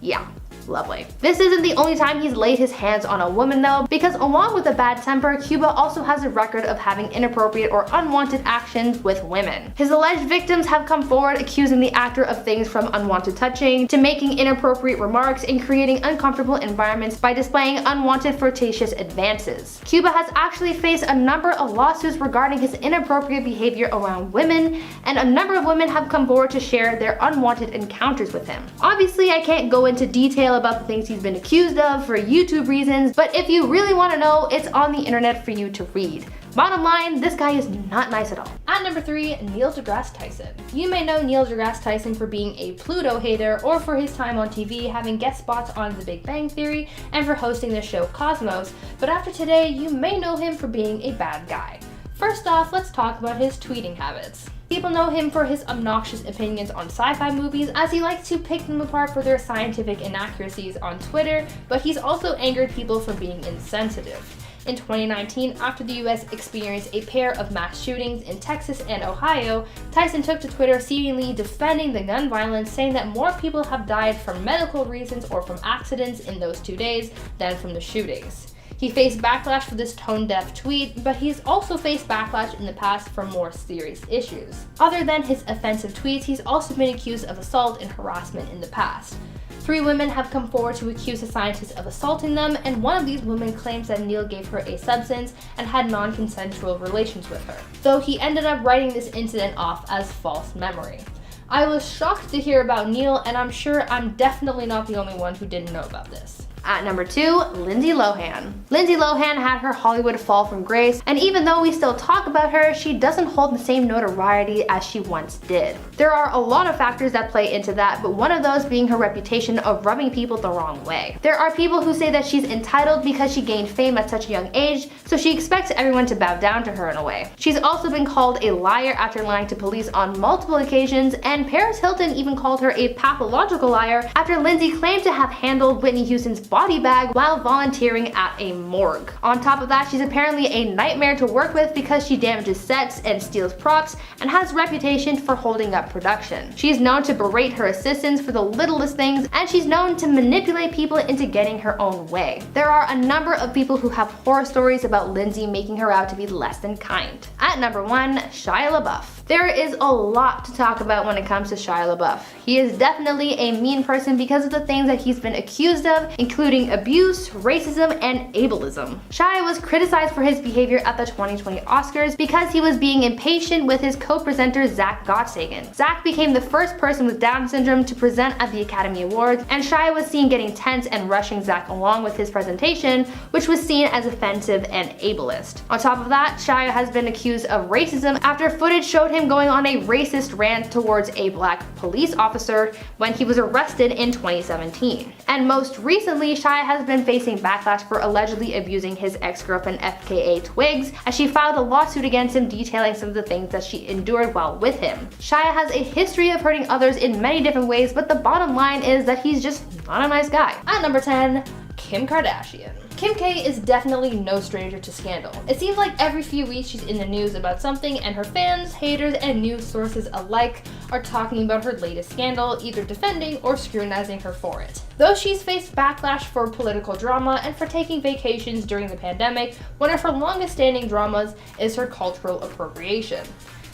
Speaker 1: Yeah. Lovely. This isn't the only time he's laid his hands on a woman though, because along with a bad temper, Cuba also has a record of having inappropriate or unwanted actions with women. His alleged victims have come forward accusing the actor of things from unwanted touching to making inappropriate remarks and creating uncomfortable environments by displaying unwanted flirtatious advances. Cuba has actually faced a number of lawsuits regarding his inappropriate behavior around women, and a number of women have come forward to share their unwanted encounters with him. Obviously, I can't go into detail about the things he's been accused of for YouTube reasons, but if you really want to know, it's on the internet for you to read. Bottom line, this guy is not nice at all. At number 3, Neil deGrasse Tyson. You may know Neil deGrasse Tyson for being a Pluto hater, or for his time on TV having guest spots on The Big Bang Theory, and for hosting the show Cosmos, but after today, you may know him for being a bad guy. First off, let's talk about his tweeting habits. People know him for his obnoxious opinions on sci-fi movies, as he likes to pick them apart for their scientific inaccuracies on Twitter, but he's also angered people for being insensitive. In 2019, after the US experienced a pair of mass shootings in Texas and Ohio, Tyson took to Twitter seemingly defending the gun violence, saying that more people have died for medical reasons or from accidents in those 2 days than from the shootings. He faced backlash for this tone-deaf tweet, but he's also faced backlash in the past for more serious issues. Other than his offensive tweets, he's also been accused of assault and harassment in the past. 3 women have come forward to accuse the scientist of assaulting them, and one of these women claims that Neil gave her a substance and had non-consensual relations with her, though he ended up writing this incident off as false memory. I was shocked to hear about Neil, and I'm sure I'm definitely not the only one who didn't know about this. At number 2, Lindsay Lohan. Lindsay Lohan had her Hollywood fall from grace, and even though we still talk about her, she doesn't hold the same notoriety as she once did. There are a lot of factors that play into that, but one of those being her reputation of rubbing people the wrong way. There are people who say that she's entitled because she gained fame at such a young age, so she expects everyone to bow down to her in a way. She's also been called a liar after lying to police on multiple occasions, and Paris Hilton even called her a pathological liar after Lindsay claimed to have handled Whitney Houston's body bag while volunteering at a morgue. On top of that, she's apparently a nightmare to work with because she damages sets and steals props and has a reputation for holding up production. She's known to berate her assistants for the littlest things, and she's known to manipulate people into getting her own way. There are a number of people who have horror stories about Lindsay making her out to be less than kind. At number 1, Shia LaBeouf. There is a lot to talk about when it comes to Shia LaBeouf. He is definitely a mean person because of the things that he's been accused of, including abuse, racism, and ableism. Shia was criticized for his behavior at the 2020 Oscars because he was being impatient with his co-presenter Zach Gottsagen. Zach became the first person with Down syndrome to present at the Academy Awards, and Shia was seen getting tense and rushing Zach along with his presentation, which was seen as offensive and ableist. On top of that, Shia has been accused of racism after footage showed him going on a racist rant towards a black police officer when he was arrested in 2017. And most recently, Shia has been facing backlash for allegedly abusing his ex-girlfriend FKA Twigs, as she filed a lawsuit against him detailing some of the things that she endured while with him. Shia has a history of hurting others in many different ways, but the bottom line is that he's just not a nice guy. At number 10, Kim Kardashian. Kim K is definitely no stranger to scandal. It seems like every few weeks she's in the news about something, and her fans, haters, and news sources alike are talking about her latest scandal, either defending or scrutinizing her for it. Though she's faced backlash for political drama and for taking vacations during the pandemic, one of her longest standing dramas is her cultural appropriation.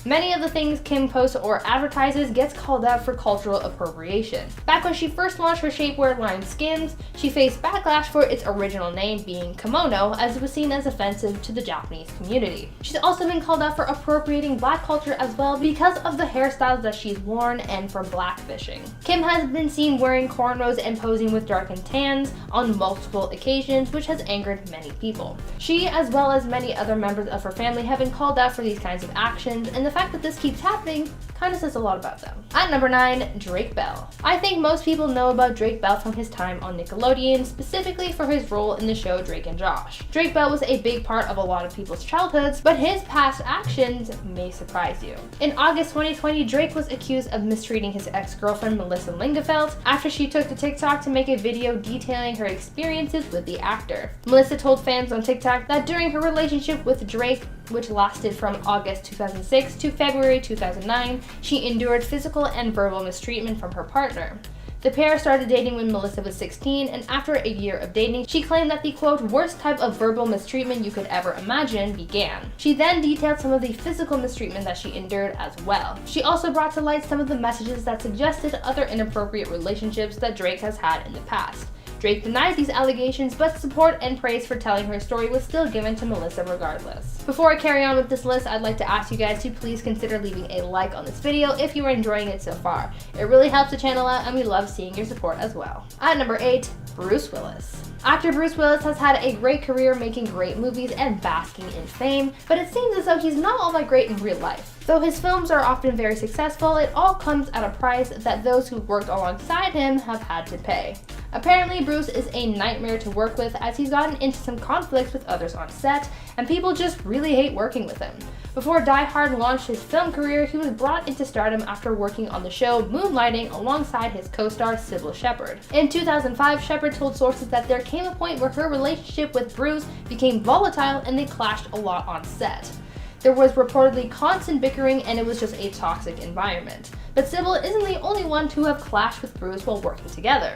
Speaker 1: Many of the things Kim posts or advertises gets called out for cultural appropriation. Back when she first launched her shapewear line Skims, she faced backlash for its original name being kimono, as it was seen as offensive to the Japanese community. She's also been called out for appropriating black culture as well because of the hairstyles that she's worn and for blackfishing. Kim has been seen wearing cornrows and posing with darkened tans on multiple occasions, which has angered many people. She, as well as many other members of her family, have been called out for these kinds of actions, and the fact that this keeps happening kind of says a lot about them. At number 9, Drake Bell. I think most people know about Drake Bell from his time on Nickelodeon, specifically for his role in the show Drake and Josh. Drake Bell was a big part of a lot of people's childhoods, but his past actions may surprise you. In August 2020, Drake was accused of mistreating his ex-girlfriend Melissa Lingefeld after she took to TikTok to make a video detailing her experiences with the actor. Melissa told fans on TikTok that during her relationship with Drake, which lasted from August 2006 to February 2009, she endured physical and verbal mistreatment from her partner. The pair started dating when Melissa was 16, and after a year of dating, she claimed that the quote, worst type of verbal mistreatment you could ever imagine began. She then detailed some of the physical mistreatment that she endured as well. She also brought to light some of the messages that suggested other inappropriate relationships that Drake has had in the past. Drake denied these allegations, but support and praise for telling her story was still given to Melissa regardless. Before I carry on with this list, I'd like to ask you guys to please consider leaving a like on this video if you are enjoying it so far. It really helps the channel out, and we love seeing your support as well. At number 8, Bruce Willis. Actor Bruce Willis has had a great career making great movies and basking in fame, but it seems as though he's not all that great in real life. Though his films are often very successful, it all comes at a price that those who worked alongside him have had to pay. Apparently, Bruce is a nightmare to work with, as he's gotten into some conflicts with others on set, and people just really hate working with him. Before Die Hard launched his film career, he was brought into stardom after working on the show Moonlighting alongside his co-star Sybil Shepherd. In 2005, Shepherd told sources that there came a point where her relationship with Bruce became volatile and they clashed a lot on set. There was reportedly constant bickering, and it was just a toxic environment. But Sybil isn't the only one to have clashed with Bruce while working together.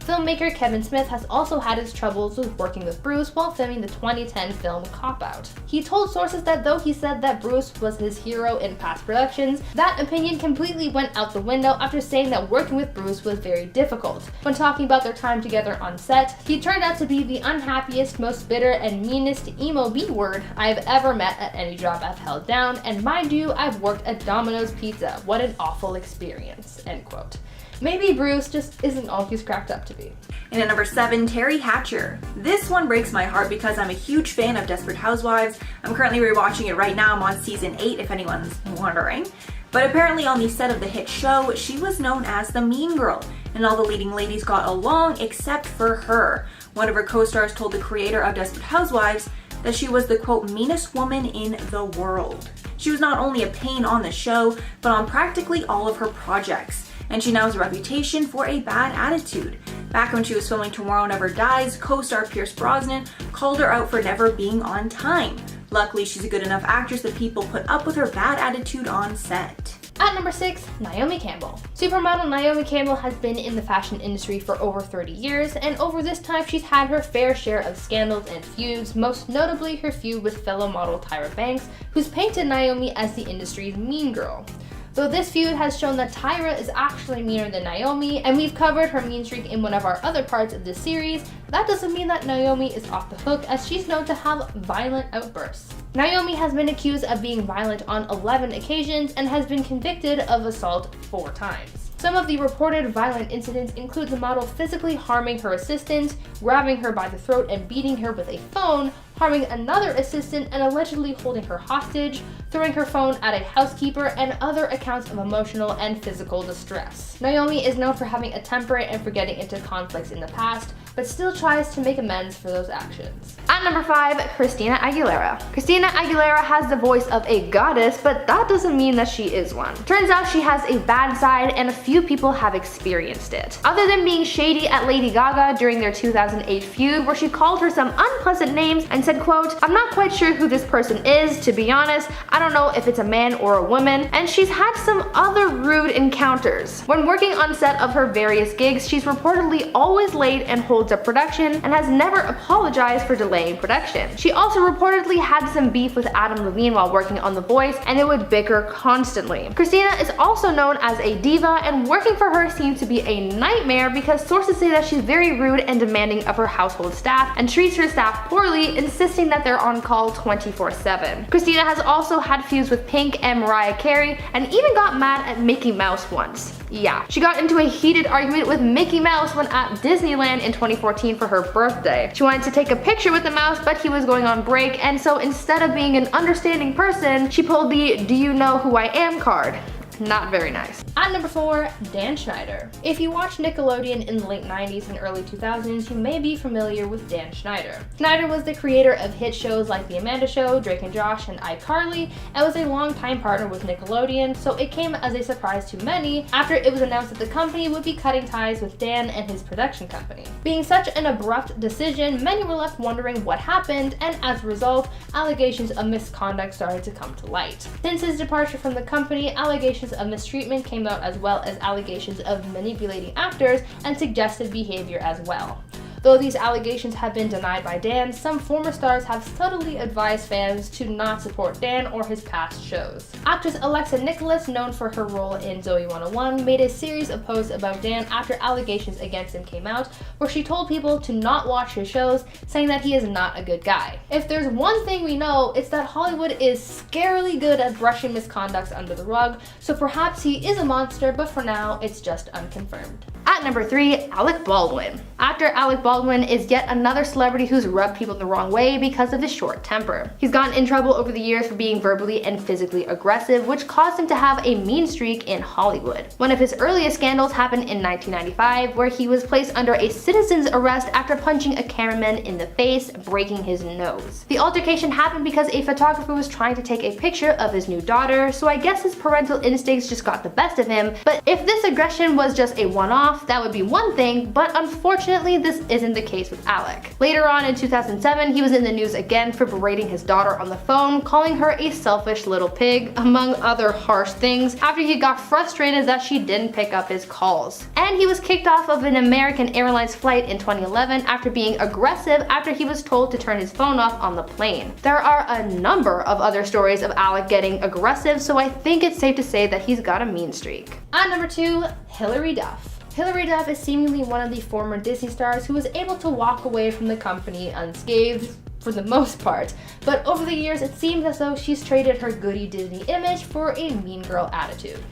Speaker 1: Filmmaker Kevin Smith has also had his troubles with working with Bruce while filming the 2010 film Cop Out. He told sources that though he said that Bruce was his hero in past productions, that opinion completely went out the window after saying that working with Bruce was very difficult. When talking about their time together on set, he turned out to be the unhappiest, most bitter, and meanest emo B-word I've ever met at any job I've held down, and mind you, I've worked at Domino's Pizza. What an awful experience, end quote. Maybe Bruce just isn't all he's cracked up to be.
Speaker 2: And at number 7, Terry Hatcher. This one breaks my heart because I'm a huge fan of Desperate Housewives. I'm currently rewatching it right now. I'm on season 8 if anyone's wondering. But apparently on the set of the hit show, she was known as the mean girl, and all the leading ladies got along except for her. One of her co-stars told the creator of Desperate Housewives that she was the quote meanest woman in the world. She was not only a pain on the show, but on practically all of her projects, and she now has a reputation for a bad attitude. Back when she was filming Tomorrow Never Dies, co-star Pierce Brosnan called her out for never being on time. Luckily, she's a good enough actress that people put up with her bad attitude on set.
Speaker 1: At number 6, Naomi Campbell. Supermodel Naomi Campbell has been in the fashion industry for over 30 years, and over this time she's had her fair share of scandals and feuds, most notably her feud with fellow model Tyra Banks, who's painted Naomi as the industry's mean girl. Though this feud has shown that Tyra is actually meaner than Naomi, and we've covered her mean streak in one of our other parts of this series, that doesn't mean that Naomi is off the hook, as she's known to have violent outbursts. Naomi has been accused of being violent on 11 occasions and has been convicted of assault 4 times. Some of the reported violent incidents include the model physically harming her assistant, grabbing her by the throat and beating her with a phone, harming another assistant and allegedly holding her hostage, throwing her phone at a housekeeper, and other accounts of emotional and physical distress. Naomi is known for having a temper and for getting into conflicts in the past, but still tries to make amends for those actions. At number 5, Christina Aguilera. Christina Aguilera has the voice of a goddess, but that doesn't mean that she is one. Turns out she has a bad side, and a few people have experienced it. Other than being shady at Lady Gaga during their 2008 feud, where she called her some unpleasant names and said, quote, "I'm not quite sure who this person is, to be honest. I don't know if it's a man or a woman," and she's had some other rude encounters. When working on set of her various gigs, she's reportedly always late and holds up production, and has never apologized for delaying production. She also reportedly had some beef with Adam Levine while working on The Voice, and they would bicker constantly. Christina is also known as a diva, and working for her seems to be a nightmare because sources say that she's very rude and demanding of her household staff and treats her staff poorly, insisting that they're on call 24/7. Christina has also had feuds with Pink and Mariah Carey, and even got mad at Mickey Mouse once. Yeah, she got into a heated argument with Mickey Mouse when at Disneyland in 2014 for her birthday. She wanted to take a picture with the mouse, but he was going on break, and so instead of being an understanding person, she pulled the "Do you know who I am" card. Not very nice. At number 4, Dan Schneider. If you watched Nickelodeon in the late 90s and early 2000s, you may be familiar with Dan Schneider. Schneider was the creator of hit shows like The Amanda Show, Drake and Josh, and iCarly, and was a longtime partner with Nickelodeon, so it came as a surprise to many after it was announced that the company would be cutting ties with Dan and his production company. Being such an abrupt decision, many were left wondering what happened, and as a result, allegations of misconduct started to come to light. Since his departure from the company, allegations of mistreatment came out, as well as allegations of manipulating actors and suggestive behavior as well. Though these allegations have been denied by Dan, some former stars have subtly advised fans to not support Dan or his past shows. Actress Alexa Nicholas, known for her role in Zoey 101, made a series of posts about Dan after allegations against him came out, where she told people to not watch his shows, saying that he is not a good guy. If there's one thing we know, it's that Hollywood is scarily good at brushing misconducts under the rug, so perhaps he is a monster, but for now, it's just unconfirmed. At number 3, Alec Baldwin. Actor Alec Baldwin is yet another celebrity who's rubbed people the wrong way because of his short temper. He's gotten in trouble over the years for being verbally and physically aggressive, which caused him to have a mean streak in Hollywood. One of his earliest scandals happened in 1995, where he was placed under a citizen's arrest after punching a cameraman in the face, breaking his nose. The altercation happened because a photographer was trying to take a picture of his new daughter, so I guess his parental instincts just got the best of him, but if this aggression was just a one-off, that would be one thing, but unfortunately this isn't the case with Alec. Later on in 2007, he was in the news again for berating his daughter on the phone, calling her a selfish little pig, among other harsh things, after he got frustrated that she didn't pick up his calls. And he was kicked off of an American Airlines flight in 2011 after being aggressive after he was told to turn his phone off on the plane. There are a number of other stories of Alec getting aggressive, so I think it's safe to say that he's got a mean streak. At number 2, Hilary Duff. Hilary Duff is seemingly one of the former Disney stars who was able to walk away from the company unscathed for the most part, but over the years it seems as though she's traded her goody Disney image for a mean girl attitude.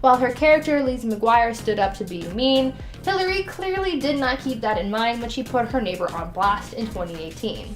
Speaker 1: While her character, Lizzie McGuire, stood up to be mean, Hillary clearly did not keep that in mind when she put her neighbor on blast in 2018.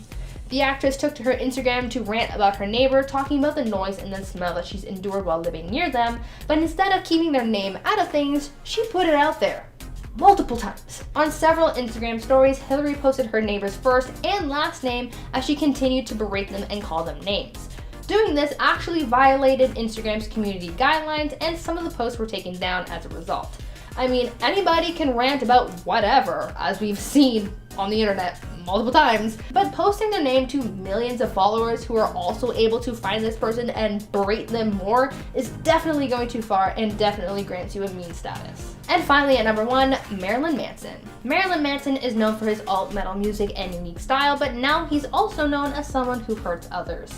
Speaker 1: The actress took to her Instagram to rant about her neighbor, talking about the noise and the smell that she's endured while living near them, but instead of keeping their name out of things, she put it out there. Multiple times. On several Instagram stories, Hillary posted her neighbor's first and last name as she continued to berate them and call them names. Doing this actually violated Instagram's community guidelines, and some of the posts were taken down as a result. I mean, anybody can rant about whatever, as we've seen on the internet multiple times, but posting their name to millions of followers who are also able to find this person and berate them more is definitely going too far and definitely grants you a mean status. And finally, at number 1, Marilyn Manson. Marilyn Manson is known for his alt-metal music and unique style, but now he's also known as someone who hurts others.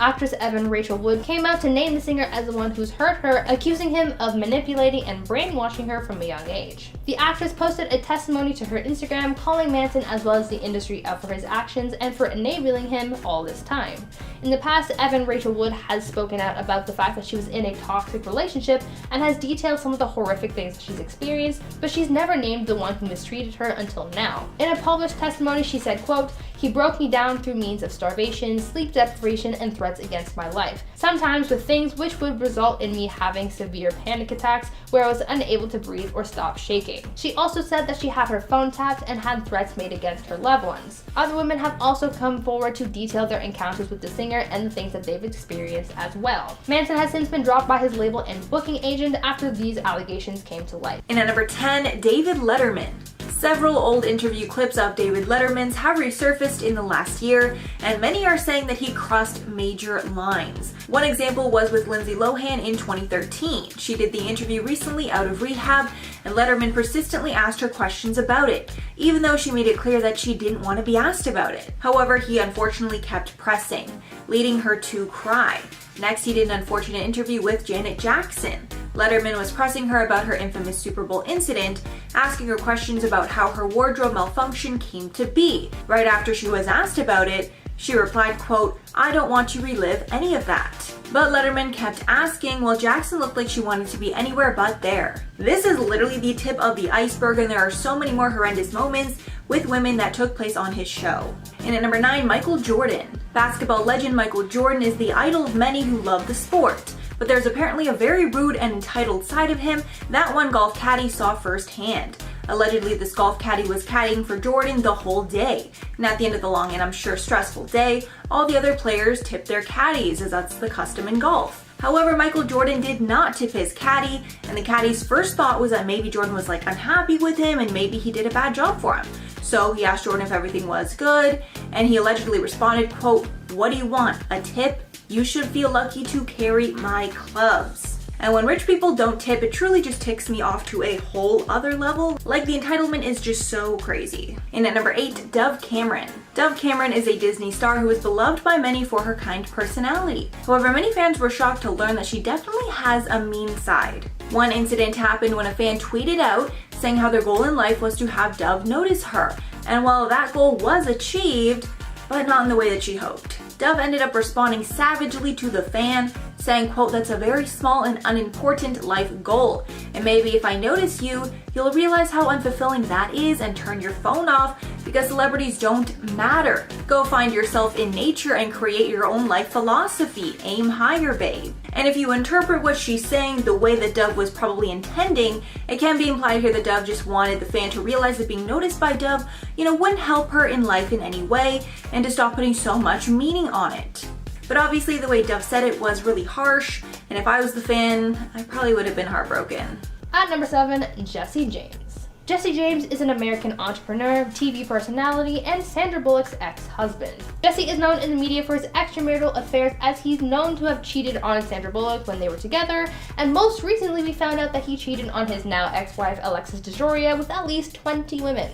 Speaker 1: Actress Evan Rachel Wood came out to name the singer as the one who's hurt her, accusing him of manipulating and brainwashing her from a young age. The actress posted a testimony to her Instagram calling Manson as well as the industry out for his actions and for enabling him all this time. In the past, Evan Rachel Wood has spoken out about the fact that she was in a toxic relationship and has detailed some of the horrific things that she's experienced, but she's never named the one who mistreated her until now. In a published testimony, she said, quote, "He broke me down through means of starvation, sleep deprivation, and threats against my life, sometimes with things which would result in me having severe panic attacks where I was unable to breathe or stop shaking." She also said that she had her phone tapped and had threats made against her loved ones. Other women have also come forward to detail their encounters with the singer and the things that they've experienced as well. Manson has since been dropped by his label and booking agent after these allegations came to light.
Speaker 2: And at number 10, David Letterman. Several old interview clips of David Letterman's have resurfaced in the last year, and many are saying that he crossed major lines. One example was with Lindsay Lohan in 2013. She did the interview recently out of rehab, and Letterman persistently asked her questions about it, even though she made it clear that she didn't want to be asked about it. However, he unfortunately kept pressing, leading her to cry. Next, he did an unfortunate interview with Janet Jackson. Letterman was pressing her about her infamous Super Bowl incident, asking her questions about how her wardrobe malfunction came to be. Right after she was asked about it, she replied, quote, "I don't want to relive any of that." But Letterman kept asking, while Jackson looked like she wanted to be anywhere but there. This is literally the tip of the iceberg, and there are so many more horrendous moments with women that took place on his show. And at number 9, Michael Jordan. Basketball legend Michael Jordan is the idol of many who love the sport. But there's apparently a very rude and entitled side of him that one golf caddy saw firsthand. Allegedly, this golf caddy was caddying for Jordan the whole day. And at the end of the long and I'm sure stressful day, all the other players tipped their caddies, as that's the custom in golf. However, Michael Jordan did not tip his caddy, and the caddy's first thought was that maybe Jordan was unhappy with him and maybe he did a bad job for him. So he asked Jordan if everything was good, and he allegedly responded, quote, "What do you want? A tip? You should feel lucky to carry my clubs." And when rich people don't tip, it truly just ticks me off to a whole other level. Like, the entitlement is just so crazy. And at number 8, Dove Cameron. Dove Cameron is a Disney star who is beloved by many for her kind personality. However, many fans were shocked to learn that she definitely has a mean side. One incident happened when a fan tweeted out saying how their goal in life was to have Dove notice her. And while that goal was achieved, but not in the way that she hoped, Dove ended up responding savagely to the fan, saying, quote, "That's a very small and unimportant life goal. And maybe if I notice you, you'll realize how unfulfilling that is and turn your phone off because celebrities don't matter. Go find yourself in nature and create your own life philosophy. Aim higher, babe." And if you interpret what she's saying the way that Dove was probably intending, it can be implied here that Dove just wanted the fan to realize that being noticed by Dove, wouldn't help her in life in any way, and to stop putting so much meaning on it. But obviously the way Dove said it was really harsh, and if I was the fan, I probably would have been heartbroken.
Speaker 1: At number 7, Jesse James. Jesse James is an American entrepreneur, TV personality, and Sandra Bullock's ex-husband. Jesse is known in the media for his extramarital affairs, as he's known to have cheated on Sandra Bullock when they were together, and most recently we found out that he cheated on his now ex-wife Alexis DeJoria with at least 20 women.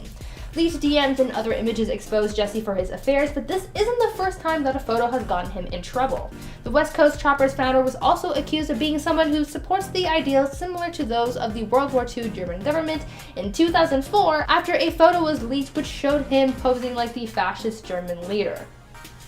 Speaker 1: Leaked DMs and other images exposed Jesse for his affairs, but this isn't the first time that a photo has gotten him in trouble. The West Coast Choppers founder was also accused of being someone who supports the ideals similar to those of the World War II German government in 2004 after a photo was leaked which showed him posing like the fascist German leader.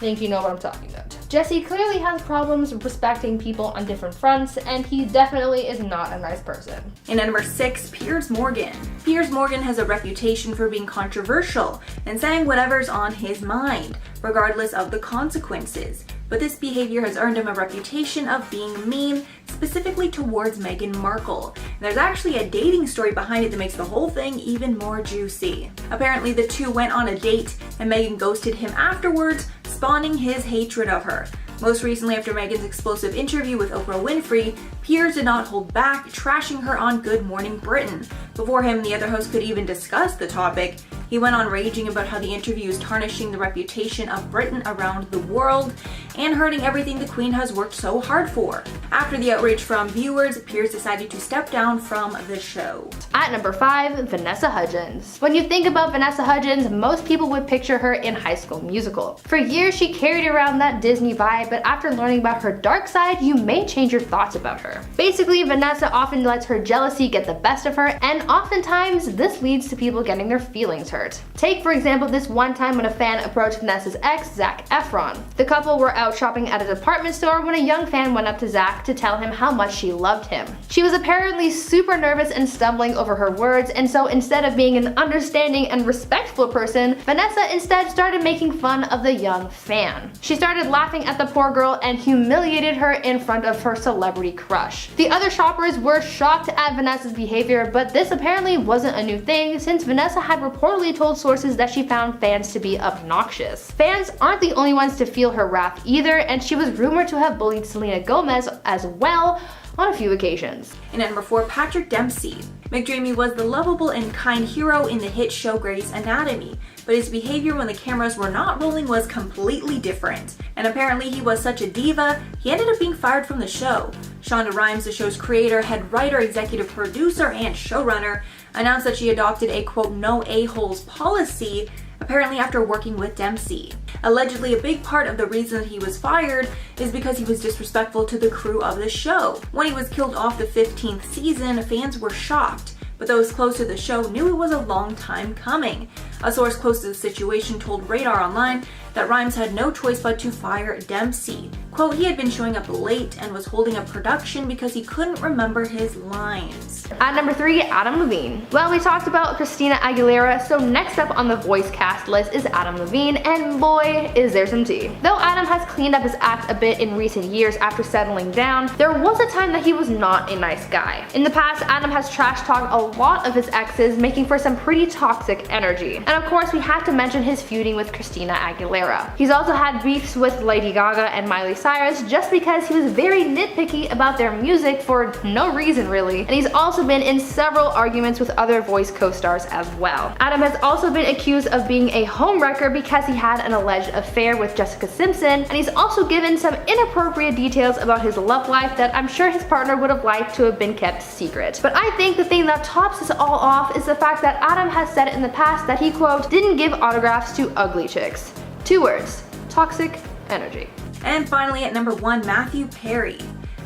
Speaker 1: think you know what I'm talking about. Jesse clearly has problems respecting people on different fronts, and he definitely is not a nice person.
Speaker 2: And at number 6, Piers Morgan. Piers Morgan has a reputation for being controversial and saying whatever's on his mind, regardless of the consequences. But this behavior has earned him a reputation of being mean, specifically towards Meghan Markle. And there's actually a dating story behind it that makes the whole thing even more juicy. Apparently the two went on a date and Meghan ghosted him afterwards, spawning his hatred of her. Most recently, after Meghan's explosive interview with Oprah Winfrey, Piers did not hold back, trashing her on Good Morning Britain. Before him, the other host could even discuss the topic, he went on raging about how the interview is tarnishing the reputation of Britain around the world and hurting everything the Queen has worked so hard for. After the outrage from viewers, Piers decided to step down from the show.
Speaker 1: At number 5, Vanessa Hudgens. When you think about Vanessa Hudgens, most people would picture her in High School Musical. For years, she carried around that Disney vibe, but after learning about her dark side, you may change your thoughts about her. Basically, Vanessa often lets her jealousy get the best of her, and oftentimes this leads to people getting their feelings hurt. Take, for example, this one time when a fan approached Vanessa's ex, Zac Efron. The couple were out shopping at a department store when a young fan went up to Zac to tell him how much she loved him. She was apparently super nervous and stumbling over her words, and so instead of being an understanding and respectful person, Vanessa instead started making fun of the young fan. She started laughing at the poor girl and humiliated her in front of her celebrity crush. The other shoppers were shocked at Vanessa's behavior, but this apparently wasn't a new thing since Vanessa had reportedly told sources that she found fans to be obnoxious. Fans aren't the only ones to feel her wrath either, and she was rumored to have bullied Selena Gomez as well on a few occasions.
Speaker 2: And at number 4, Patrick Dempsey. McDreamy was the lovable and kind hero in the hit show Grey's Anatomy, but his behavior when the cameras were not rolling was completely different. And apparently he was such a diva, he ended up being fired from the show. Shonda Rhimes, the show's creator, head writer, executive producer, and showrunner, announced that she adopted a quote no a-holes policy, apparently after working with Dempsey. Allegedly, a big part of the reason that he was fired is because he was disrespectful to the crew of the show. When he was killed off the 15th season, fans were shocked, but those close to the show knew it was a long time coming. A source close to the situation told Radar Online that Rhimes had no choice but to fire Dempsey. Quote, he had been showing up late and was holding up production because he couldn't remember his lines.
Speaker 1: At number 3, Adam Levine. Well, we talked about Christina Aguilera, so next up on the voice cast list is Adam Levine, and boy, is there some tea. Though Adam has cleaned up his act a bit in recent years after settling down, there was a time that he was not a nice guy. In the past, Adam has trash-talked a lot of his exes, making for some pretty toxic energy. And of course, we have to mention his feuding with Christina Aguilera. He's also had beefs with Lady Gaga and Miley Cyrus just because he was very nitpicky about their music for no reason really, and he's also been in several arguments with other voice co-stars as well. Adam has also been accused of being a homewrecker because he had an alleged affair with Jessica Simpson, and he's also given some inappropriate details about his love life that I'm sure his partner would have liked to have been kept secret. But I think the thing that tops this all off is the fact that Adam has said in the past that he quote didn't give autographs to ugly chicks. 2 words: toxic energy.
Speaker 2: And finally at number 1, Matthew Perry.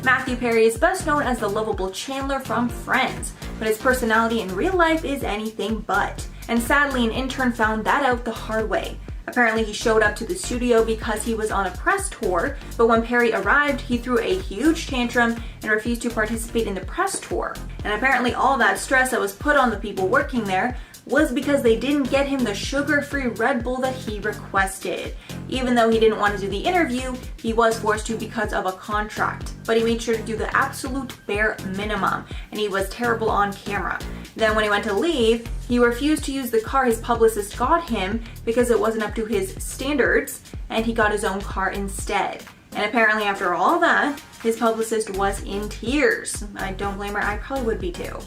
Speaker 2: Matthew Perry is best known as the lovable Chandler from Friends, but his personality in real life is anything but. And sadly, an intern found that out the hard way. Apparently he showed up to the studio because he was on a press tour, but when Perry arrived, he threw a huge tantrum and refused to participate in the press tour. And apparently all that stress that was put on the people working there was because they didn't get him the sugar-free Red Bull that he requested. Even though he didn't want to do the interview, he was forced to because of a contract. But he made sure to do the absolute bare minimum, and he was terrible on camera. Then when he went to leave, he refused to use the car his publicist got him because it wasn't up to his standards, and he got his own car instead. And apparently after all that, his publicist was in tears. I don't blame her, I probably would be too.